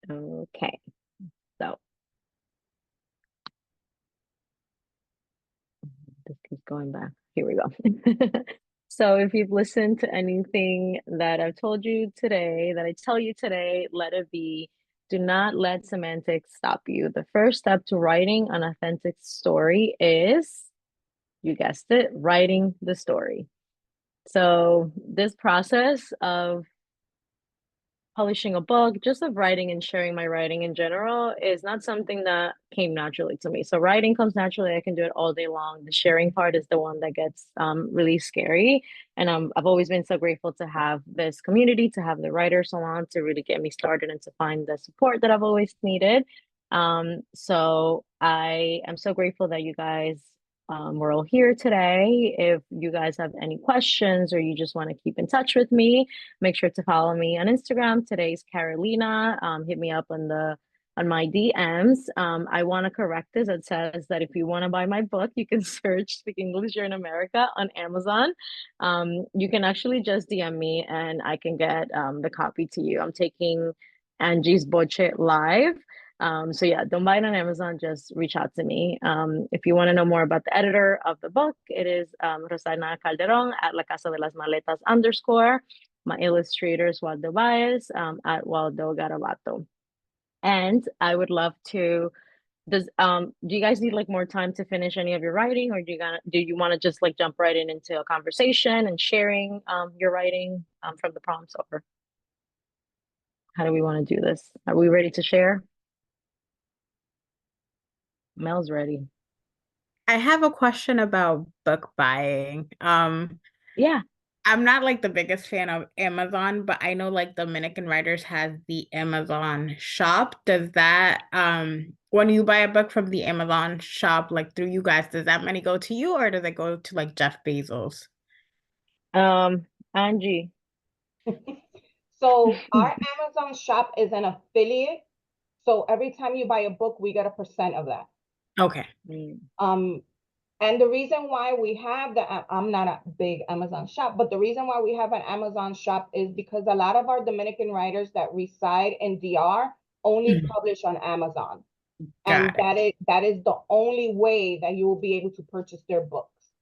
Okay, so this keeps going back. Here we go. So if you've listened to anything that I've told you today, that I tell you today, let it be. Do not let semantics stop you. The first step to writing an authentic story is, you guessed it, writing the story. So this process of publishing a book, just of writing and sharing my writing in general, is not something that came naturally to me. So writing comes naturally. I can do it all day long. The sharing part is the one that gets really scary. And I've always been so grateful to have this community, to have the writer salon, to really get me started and to find the support that I've always needed. So I am so grateful that you guys we're all here today. If you guys have any questions or you just want to keep in touch with me, make sure to follow me on Instagram. Today's Carolina. Hit me up on my DMs. I want to correct this. It says that if you want to buy my book, you can search Speak English Here in America on Amazon. You can actually just DM me and I can get the copy to you. I'm taking Angie's Boche live. So yeah, don't buy it on Amazon, just reach out to me. If you want to know more about the editor of the book, it is Rosana Calderon at La Casa de las Maletas _ my illustrators, Waldo Baez, at Waldo Garabato. And I would love to, do you guys need like more time to finish any of your writing, or do you want to just like jump right into a conversation and sharing your writing from the prompts, or how do we want to do this? Are we ready to share? Mel's ready. I have a question about book buying. Yeah. I'm not like the biggest fan of Amazon, but I know like Dominican Writers has the Amazon shop. Does that when you buy a book from the Amazon shop, like through you guys, does that money go to you or does it go to like Jeff Bezos? Angie. So our Amazon shop is an affiliate. So every time you buy a book, we get a % of that. Okay. And the reason why we have I'm not a big Amazon shop, but the reason why we have an Amazon shop is because a lot of our Dominican writers that reside in DR only publish on Amazon. And that is the only way that you will be able to purchase their books.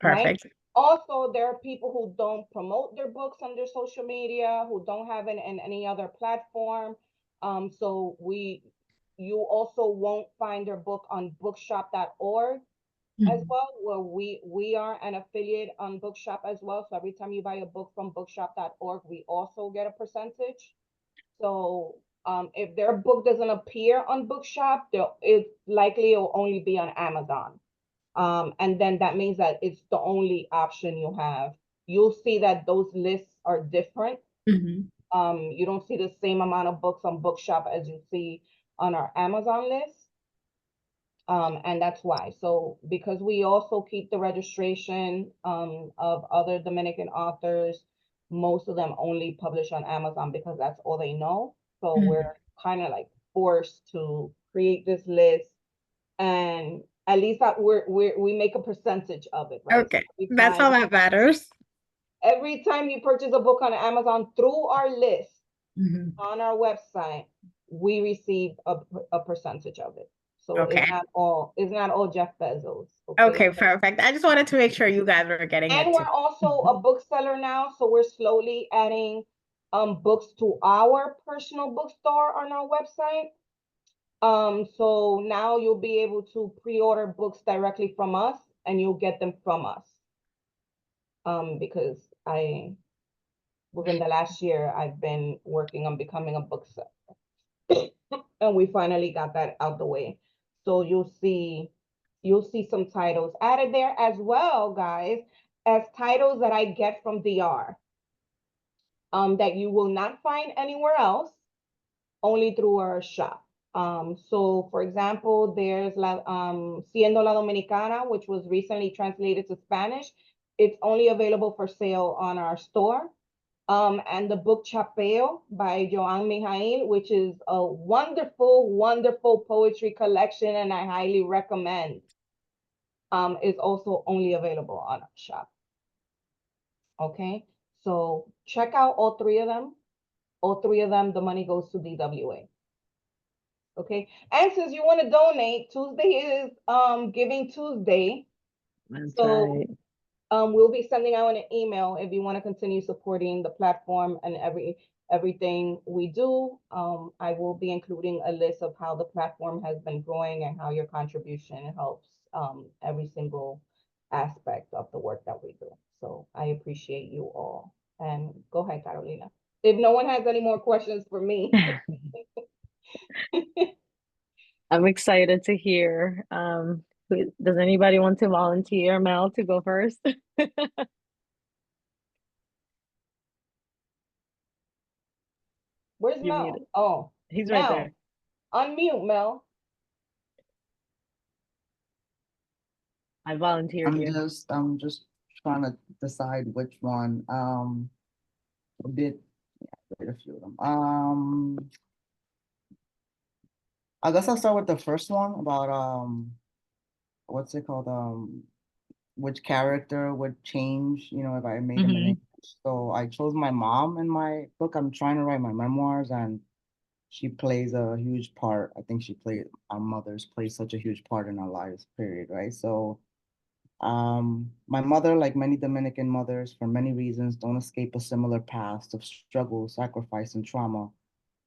Perfect. Right? Also, there are people who don't promote their books on their social media, who don't have it in any other platform. So you also won't find their book on bookshop.org as well, where we are an affiliate on Bookshop as well. So every time you buy a book from bookshop.org, we also get a percentage. So if their book doesn't appear on Bookshop, it's likely it'll only be on Amazon. And then that means that it's the only option you have. You'll see that those lists are different. You don't see the same amount of books on Bookshop as you see on our Amazon list. And that's why. So because we also keep the registration of other Dominican authors, most of them only publish on Amazon because that's all they know. So we're kind of like forced to create this list, and at least that we make a percentage of it, right? Okay, So that's all that matters. Every time you purchase a book on Amazon through our list on our website, we receive a percentage of it. So it's not all Jeff Bezos. Okay, perfect. I just wanted to make sure you guys were getting it. And we're also a bookseller now, so we're slowly adding books to our personal bookstore on our website. So now you'll be able to pre-order books directly from us, and you'll get them from us. Because within the last year, I've been working on becoming a bookseller. And we finally got that out the way. So you'll see some titles added there as well, guys, as titles that I get from DR. That you will not find anywhere else, only through our shop. So for example, there's Siendo la Dominicana, which was recently translated to Spanish. It's only available for sale on our store. And the book Chapeo by Joan Mijail, which is a wonderful, wonderful poetry collection, and I highly recommend, is also only available on our shop. Okay, so check out all three of them. all 3 of them, the money goes to DWA. Okay, and since you want to donate, Tuesday is Giving Tuesday. That's So right. we'll be sending out an email if you want to continue supporting the platform and everything we do. I will be including a list of how the platform has been growing and how your contribution helps every single aspect of the work that we do. So I appreciate you all. And go ahead, Carolina. If no one has any more questions for me. I'm excited to hear. Does anybody want to volunteer, Mel, to go first? Where's You Mel? muted. Oh, He's right Mel. there. Unmute, Mel. I volunteered you. I'm just trying to decide which one. I did a few of them. I guess I'll start with the first one about what's it called? Which character would change, if I made him in English. So I chose my mom in my book. I'm trying to write my memoirs, and she plays a huge part. I think our mothers play such a huge part in our lives, period, right? So my mother, like many Dominican mothers, for many reasons, don't escape a similar past of struggle, sacrifice, and trauma,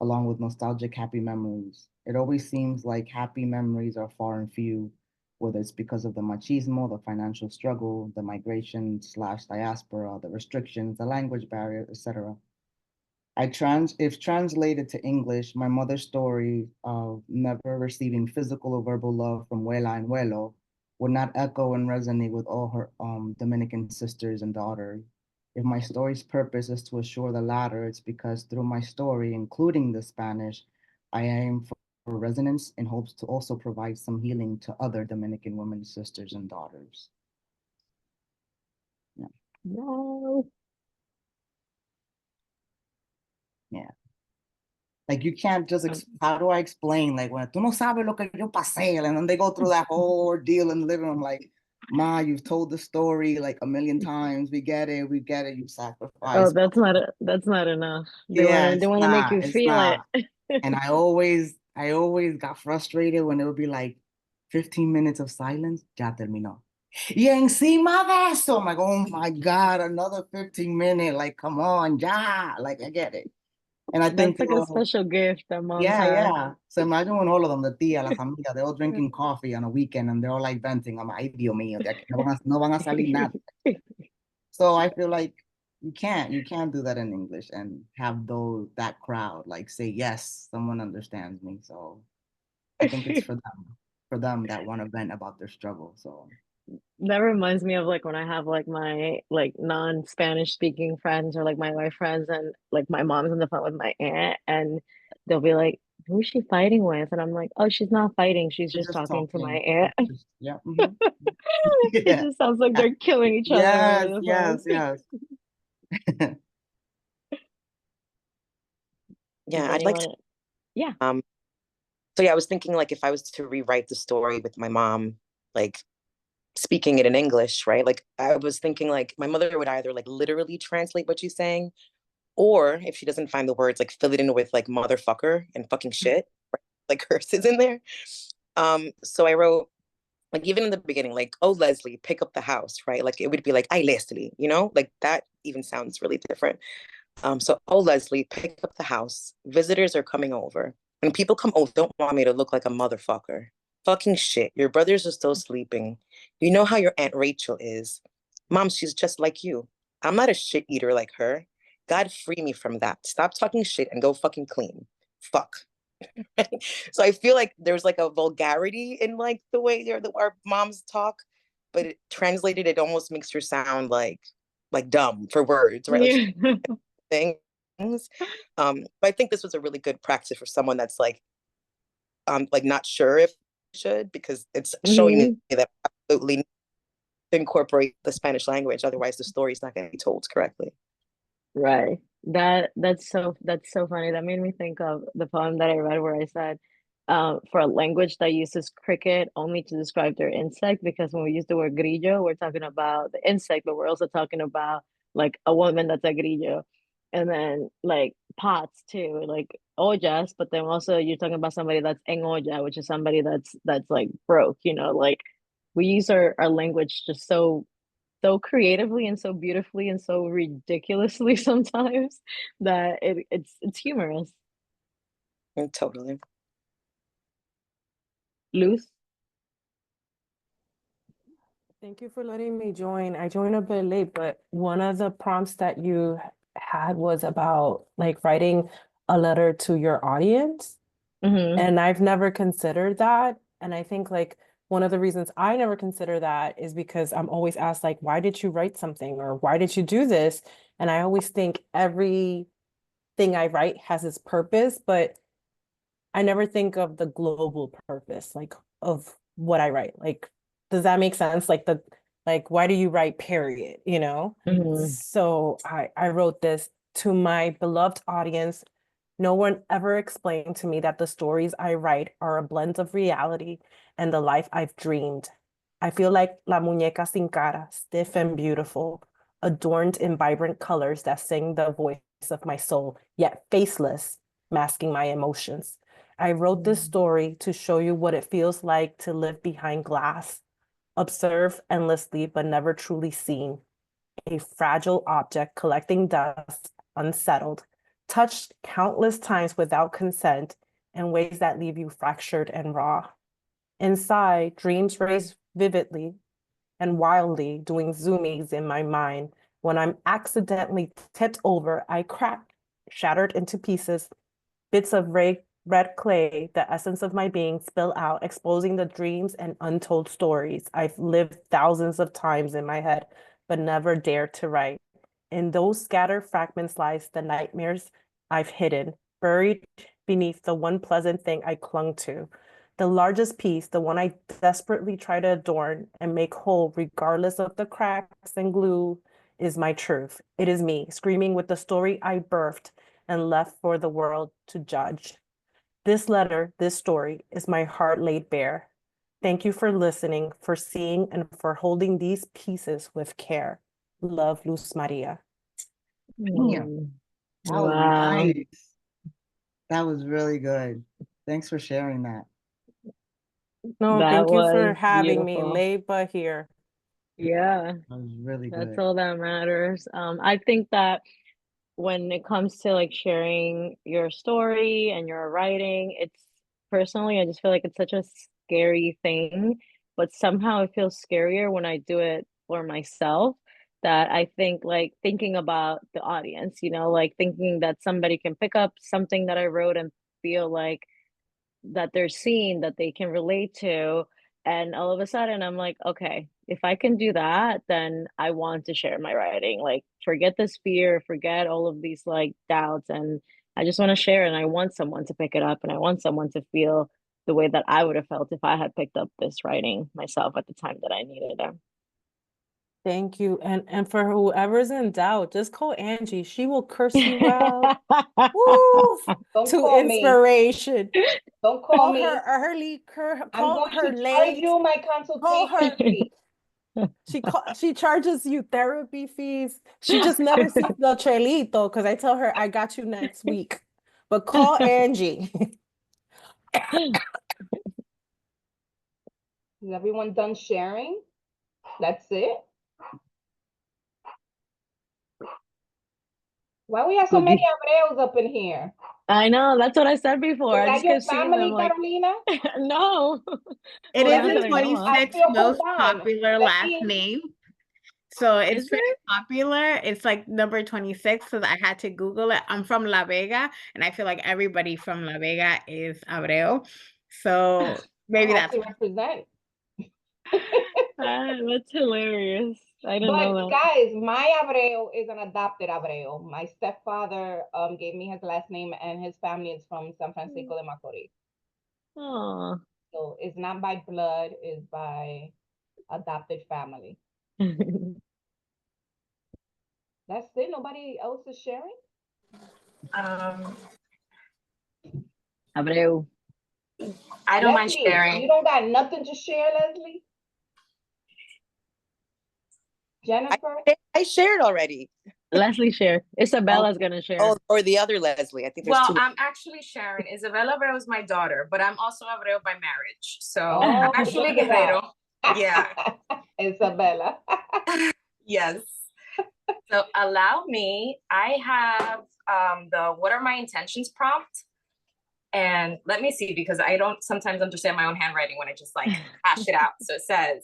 along with nostalgic happy memories. It always seems like happy memories are far and few, whether it's because of the machismo, the financial struggle, the migration slash diaspora, the restrictions, the language barrier, etc. If translated to English, my mother's story of never receiving physical or verbal love from Huela and Huelo would not echo and resonate with all her Dominican sisters and daughters. If my story's purpose is to assure the latter, it's because through my story, including the Spanish, I aim for resonance in hopes to also provide some healing to other Dominican women, sisters, and daughters. Yeah. No. Yeah. Like you can't just, how do I explain? Like when tú no sabes lo que yo pasé, and then they go through that whole ordeal in the living room, like, Ma, you've told the story like a million times. We get it, you Oh, sacrificed. that's not enough. Yeah, They it's wanna make not, you it's feel not. it. And I always got frustrated when it would be like 15 minutes of silence, ya terminó. Y encima de eso, I'm like, oh my God, another 15 minutes. Like, come on, ya. Like, I get it. And I think, That's like a special gift that moms yeah, have. yeah. So imagine when all of them, the tía, la familia, they're all drinking coffee on a weekend and they're all like venting. I'm like, ay, Dios mío, de aquí no van a salir nada. So I feel like you can't do that in English and have that crowd like say, yes, someone understands me. So I think it's for them that want to vent about their struggle. So That reminds me of like when I have like my like non-Spanish speaking friends or like my white friends and like my mom's on the phone with my aunt and they'll be like, who's she fighting with? And I'm like, oh, she's not fighting. She's we're just just talking to my talking. aunt. Yeah. It Yeah. just sounds like they're killing each other Yes, over the phone. yes, yes. Does Yeah, I'd like to. anyone? Yeah. So yeah, I was thinking like if I was to rewrite the story with my mom, like speaking it in English, right? Like I was thinking like my mother would either like literally translate what she's saying, or if she doesn't find the words, like fill it in with like motherfucker and fucking shit, right? Like curses in there. So I wrote like even in the beginning, like, oh Leslie, pick up the house, right? Like it would be like, I Leslie, like that even sounds really different. So oh Leslie, pick up the house. Visitors are coming over. When people come over, don't want me to look like a motherfucker. Fucking shit. Your brothers are still sleeping. You know how your Aunt Rachel is. Mom, she's just like you. I'm not a shit eater like her. God free me from that. Stop talking shit and go fucking clean. Fuck. So I feel like there's like a vulgarity in like the way our moms talk, but it translated, it almost makes her sound like dumb for words, right? Like Yeah. things. But I think this was a really good practice for someone that's like not sure if I should, because it's showing me that I absolutely need to incorporate the Spanish language. Otherwise, the story's not going to be told correctly. Right. That's so funny. That made me think of the poem that I read where I said, for a language that uses cricket only to describe their insect, because when we use the word grillo, we're talking about the insect, but we're also talking about like a woman that's a grillo. And then like pots too, like ollas, but then also you're talking about somebody that's en olla, which is somebody that's like broke, you know, like we use our language just so creatively and so beautifully and so ridiculously sometimes that it's humorous. Totally. Luz? Thank you for letting me join. I joined a bit late, but one of the prompts that you had was about like writing a letter to your audience. Mm-hmm. And I've never considered that. And I think like one of the reasons I never consider that is because I'm always asked like, why did you write something or why did you do this? And I always think everything I write has its purpose, but I never think of the global purpose, like of what I write. Like, does that make sense? Like, why do you write, period, you know? Mm-hmm. So I wrote this to my beloved audience. No one ever explained to me that the stories I write are a blend of reality and the life I've dreamed. I feel like La Muñeca Sin Cara, stiff and beautiful, adorned in vibrant colors that sing the voice of my soul, yet faceless, masking my emotions. I wrote this story to show you what it feels like to live behind glass, observe endlessly but never truly seen, a fragile object collecting dust, unsettled, touched countless times without consent in ways that leave you fractured and raw. Inside, dreams race vividly and wildly, doing zoomies in my mind. When I'm accidentally tipped over, I crack, shattered into pieces, bits of red clay, the essence of my being, spill out, exposing the dreams and untold stories I've lived thousands of times in my head, but never dared to write. In those scattered fragments lies the nightmares I've hidden, buried beneath the one pleasant thing I clung to. The largest piece, the one I desperately try to adorn and make whole, regardless of the cracks and glue, is my truth. It is me, screaming with the story I birthed and left for the world to judge. This letter, this story, is my heart laid bare. Thank you for listening, for seeing, and for holding these pieces with care. Love, Luz Maria. Yeah. Mm. That was Wow. nice. That was really good. Thanks for sharing that. No, That thank you for was having me. beautiful. Late but here. Yeah, That was really that's good. all that matters. I think that when it comes to like sharing your story and your writing, it's personally, I just feel like it's such a scary thing, but somehow it feels scarier when I do it for myself. That I think like thinking about the audience, you know, like thinking that somebody can pick up something that I wrote and feel like that they're seeing that they can relate to, and all of a sudden I'm like, okay, if I can do that, then I want to share my writing, like forget this fear, forget all of these like doubts, and I just want to share, and I want someone to pick it up, and I want someone to feel the way that I would have felt if I had picked up this writing myself at the time that I needed it. Thank you. And for whoever's in doubt, just call Angie. She will curse you out. Woo! Don't To call me. inspiration. Don't call me. Call I'm going her to charge late. you my Call her. consultation fee. She charges you therapy fees. She just never sees the chelito because I tell her I got you next week. But call Angie. Is everyone done sharing? That's it? Why we have so many Abreus up in here? I know, that's what I said before. Is I that just your kept seeing them family, like, Carolina? no. It Well, is not the that I know of. 26th Hold most on. popular Let last me- name. So it's Is pretty it? popular. It's like number 26. So I had to Google it. I'm from La Vega, and I feel like everybody from La Vega is Abreu. So maybe I have that's to represent. That's hilarious. I didn't know But that. guys, my Abreu is an adopted Abreu. My stepfather gave me his last name, and his family is from San Francisco de Macorís. Oh. So it's not by blood, it's by adopted family. That's it. Nobody else is sharing? Abreu. I don't mind Leslie, sharing. you don't got nothing to share, Leslie? Jennifer? I shared already. Leslie share. Isabella's gonna share. Oh, or the other Leslie. I think there's Well, two. I'm actually Sharon. Isabella Abreu is my daughter, but I'm also Abreu by marriage. So Oh, I'm actually look at that. Guerrero. Yeah. Isabella. Yes. So allow me, I have the what are my intentions prompt. And let me see, because I don't sometimes understand my own handwriting when I just like hash it out. So it says,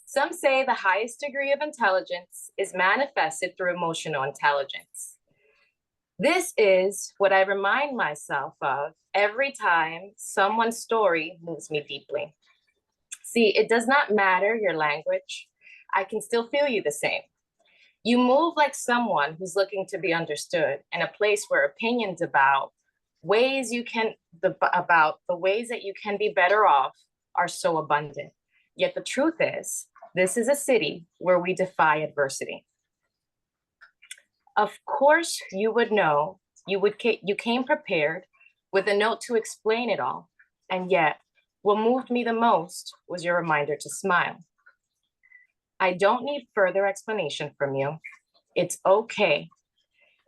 some say the highest degree of intelligence is manifested through emotional intelligence. This is what I remind myself of every time someone's story moves me deeply. See, it does not matter your language. I can still feel you the same. You move like someone who's looking to be understood in a place where opinions about ways you can, about the ways that you can be better off are so abundant. Yet the truth is, this is a city where we defy adversity. Of course, you would know, you came prepared with a note to explain it all. And yet, what moved me the most was your reminder to smile. I don't need further explanation from you. It's okay.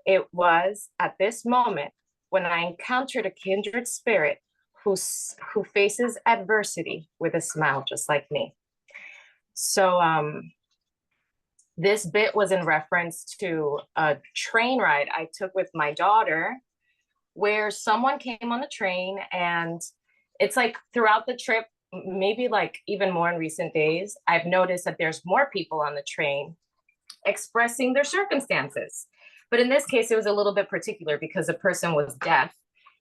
It was at this moment when I encountered a kindred spirit who faces adversity with a smile just like me. So this bit was in reference to a train ride I took with my daughter, where someone came on the train, and it's like throughout the trip, maybe like even more in recent days, I've noticed that there's more people on the train expressing their circumstances. But in this case, it was a little bit particular because the person was deaf.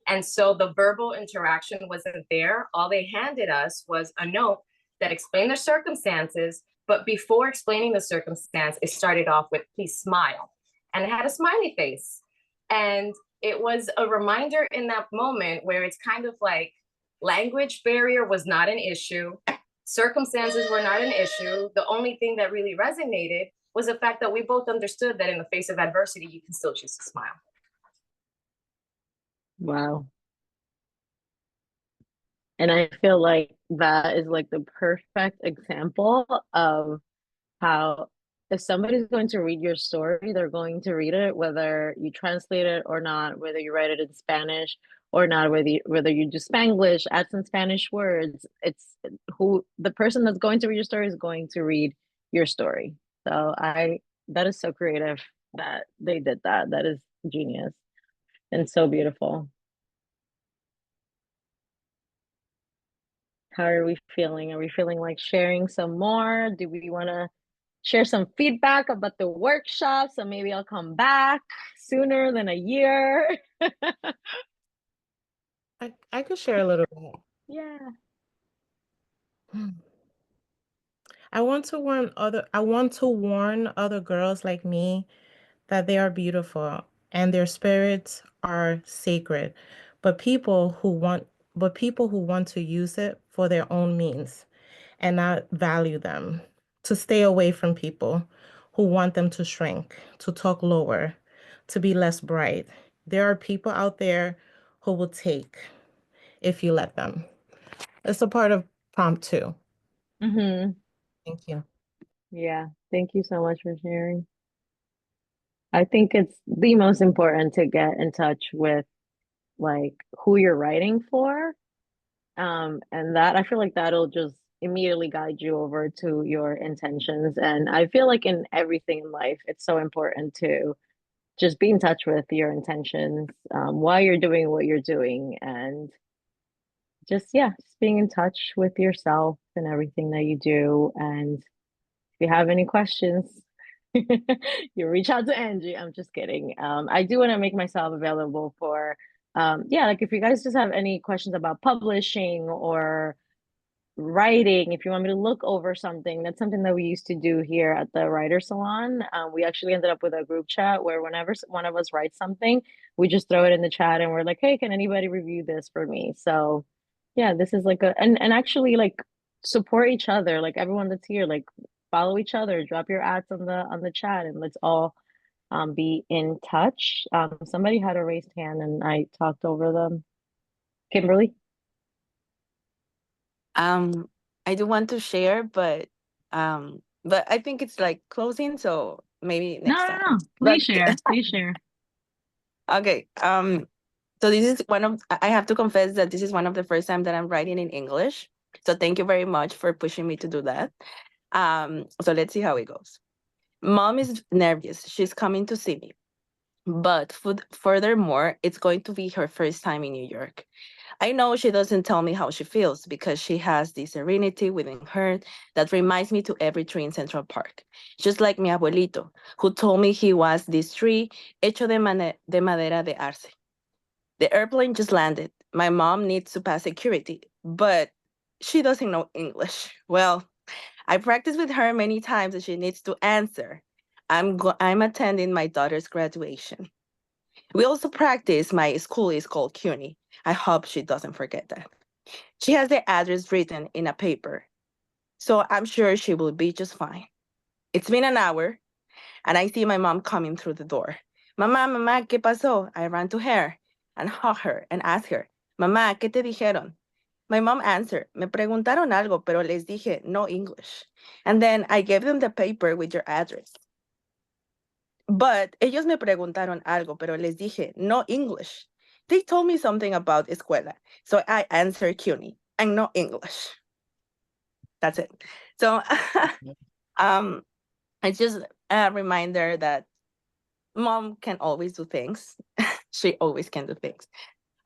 And so the verbal interaction wasn't there. All they handed us was a note that explained their circumstances. But before explaining the circumstance, it started off with, please smile. And it had a smiley face. And it was a reminder in that moment where it's kind of like language barrier was not an issue. Circumstances were not an issue. The only thing that really resonated was the fact that we both understood that in the face of adversity, you can still choose to smile. Wow. And I feel like that is like the perfect example of how if somebody's going to read your story, they're going to read it, whether you translate it or not, whether you write it in Spanish or not, whether you do Spanglish, add some Spanish words. It's who the person that's going to read your story is going to read your story. So that is so creative that they did that. That is genius and so beautiful. How are we feeling? Are we feeling like sharing some more? Do we want to share some feedback about the workshop? So maybe I'll come back sooner than a year. I could share a little bit. Yeah. I want to warn other girls like me that they are beautiful and their spirits are sacred, but people who want to use it for their own means and not value them, to stay away from people who want them to shrink, to talk lower, to be less bright. There are people out there who will take if you let them. It's a part of prompt 2. Mm-hmm. Thank you. Yeah. Thank you so much for sharing. I think it's the most important to get in touch with like who you're writing for. And that I feel like that'll just immediately guide you over to your intentions. And I feel like in everything in life, it's so important to just be in touch with your intentions, while you're doing what you're doing, and just being in touch with yourself and everything that you do. And if you have any questions, you reach out to Angie. I'm just kidding. I do want to make myself available for like if you guys just have any questions about publishing or writing, if you want me to look over something, that's something that we used to do here at the writer salon. We actually ended up with a group chat where whenever one of us writes something, we just throw it in the chat and we're like, hey, can anybody review this for me? So this is like and actually like support each other, like everyone that's here, like follow each other, drop your ads on the chat, and let's all be in touch. Somebody had a raised hand and I talked over them. Kimberly? I do want to share, but I think it's like closing, so maybe No, next no, time. no. But Please share. Please share. okay. So this is I have to confess that this is one of the first time that I'm writing in English. So thank you very much for pushing me to do that. So let's see how it goes. Mom is nervous. She's coming to see me. But furthermore, it's going to be her first time in New York. I know she doesn't tell me how she feels because she has this serenity within her that reminds me to every tree in Central Park. Just like mi abuelito, who told me he was this tree hecho de madera de arce. The airplane just landed. My mom needs to pass security, but she doesn't know English. Well, I practiced with her many times and she needs to answer. I'm attending my daughter's graduation. We also practice. My school is called CUNY. I hope she doesn't forget that. She has the address written in a paper, so I'm sure she will be just fine. It's been an hour, and I see my mom coming through the door. Mamá, ¿qué pasó? I ran to her and hug her and ask her, Mamá, ¿qué te dijeron? My mom answered, me preguntaron algo, pero les dije no English. And then I gave them the paper with your address. But ellos me preguntaron algo, pero les dije no English. They told me something about escuela, so I answered CUNY and no English. That's it. So it's just a reminder that mom can always do things. She always can do things.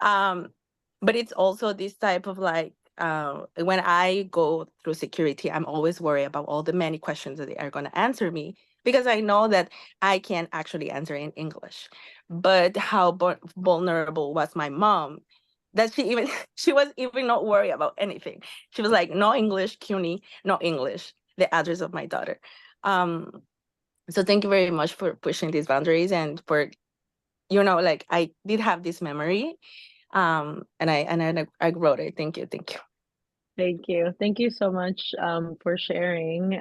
But it's also this type of like, when I go through security, I'm always worried about all the many questions that they are going to answer me because I know that I can't actually answer in English. But how vulnerable was my mom that she was even not worried about anything. She was like, no English, CUNY, no English, the address of my daughter. So thank you very much for pushing these boundaries and for, like I did have this memory. And I wrote it. Thank you. Thank you. Thank you so much for sharing.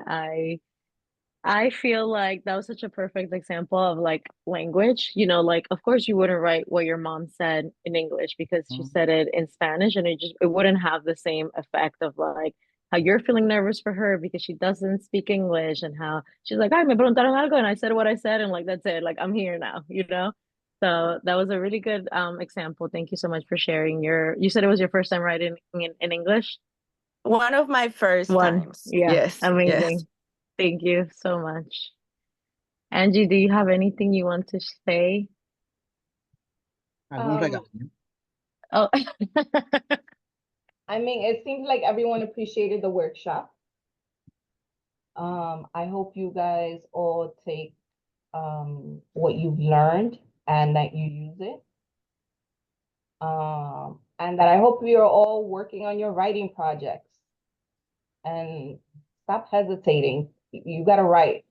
I feel like that was such a perfect example of like language. Like of course you wouldn't write what your mom said in English because she said it in Spanish and it wouldn't have the same effect of like how you're feeling nervous for her because she doesn't speak English and how she's like, ay, me preguntaron algo and I said what I said and like that's it. Like I'm here now. So that was a really good example. Thank you so much for sharing you said it was your first time writing in English? One of my first One. times. Yeah. Yes. Amazing. Thank you so much. Angie, do you have anything you want to say? ¿Algún regaño? Oh, I mean, it seems like everyone appreciated the workshop. I hope you guys all take what you've learned and that you use it. And that I hope you're all working on your writing projects. And stop hesitating. You gotta write.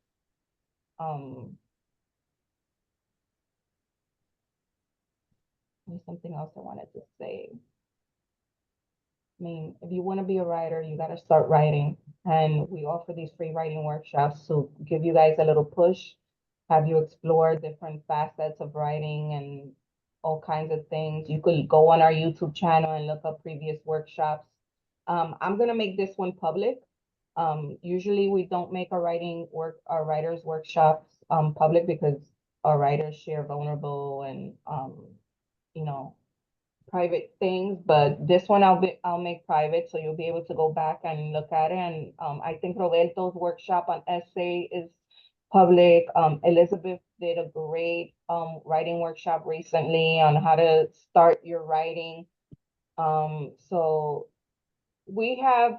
There's something else I wanted to say. I mean, if you want to be a writer, you got to start writing. And we offer these free writing workshops to give you guys a little push, have you explore different facets of writing and all kinds of things. You could go on our YouTube channel and look up previous workshops. I'm going to make this one public. Usually we don't make our writers workshops public because our writers share vulnerable and private things, but this one I'll make private, so you'll be able to go back and look at it. And I think Roberto's workshop on essay is public. Elizabeth did a great writing workshop recently on how to start your writing. So we have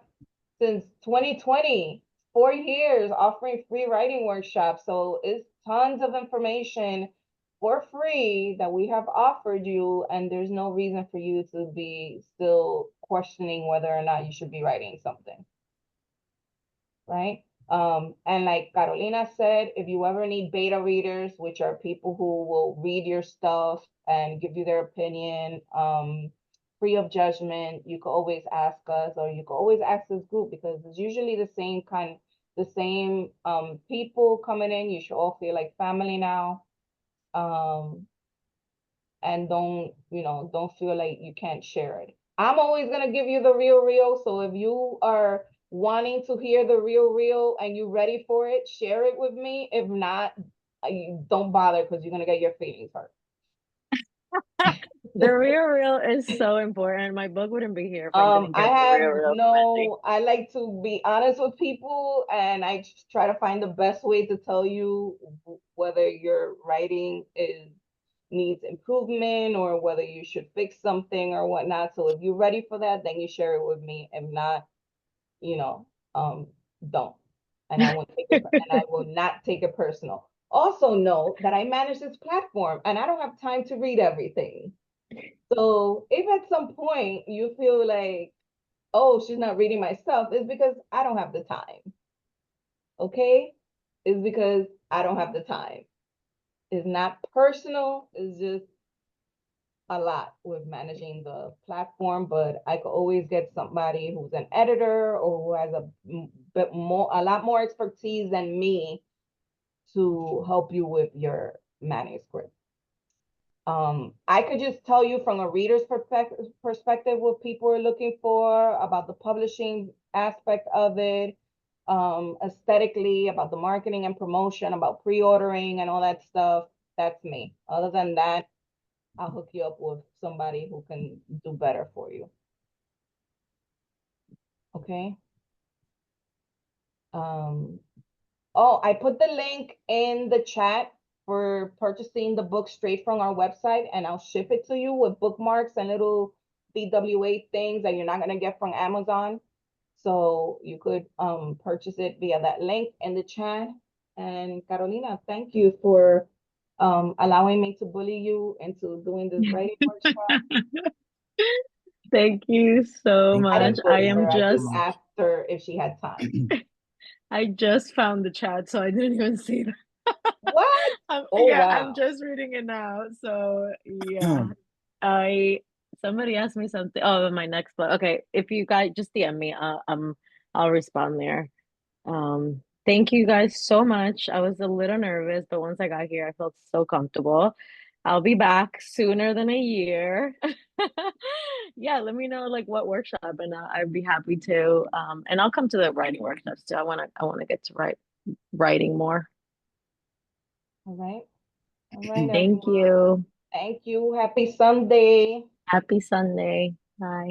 since 2020, 4 years offering free writing workshops. So it's tons of information for free that we have offered you, and there's no reason for you to be still questioning whether or not you should be writing something, right? And like Carolina said, if you ever need beta readers, which are people who will read your stuff and give you their opinion, free of judgment, you can always ask us, or you can always ask this group because it's usually the same people coming in. You should all feel like family now. And don't feel like you can't share it. I'm always gonna give you the real. So if you are wanting to hear the real and you're ready for it, share it with me. If not, don't bother because you're gonna get your feelings hurt. The real is so important. My book wouldn't be here if I didn't I get the have real. no, I like to be honest with people and I try to find the best way to tell you whether your writing needs improvement or whether you should fix something or whatnot. So if you're ready for that, then you share it with me. If not, don't. And I won't take it, and I will not take it personal. Also know that I manage this platform and I don't have time to read everything. So if at some point you feel like, oh, she's not reading my stuff, it's because I don't have the time. Okay? It's because I don't have the time. It's not personal, it's just a lot with managing the platform, but I could always get somebody who's an editor or who has a lot more expertise than me to help you with your manuscript. I could just tell you from a reader's perspective what people are looking for, about the publishing aspect of it, aesthetically, about the marketing and promotion, about pre-ordering and all that stuff. That's me. Other than that, I'll hook you up with somebody who can do better for you. Okay. Oh, I put the link in the chat for purchasing the book straight from our website, and I'll ship it to you with bookmarks and little DWA things that you're not gonna get from Amazon. So you could purchase it via that link in the chat. And Carolina, thank you for allowing me to bully you into doing this writing workshop. Thank you so I much. didn't I bully am her. I just just asked her if she had time. I just found the chat, so I didn't even see that. What? Oh, yeah, wow. I'm just reading it now. So yeah. Somebody asked me something. Oh, my next book. Okay, if you guys just DM me, I'll respond there. Thank you guys so much. I was a little nervous, but once I got here, I felt so comfortable. I'll be back sooner than a year. Yeah, let me know like what workshop, and I'd be happy to. And I'll come to the writing workshops too. I wanna get to writing more. All right. All right. Thank Everyone. you. Thank you. Happy Sunday. Happy Sunday. Bye.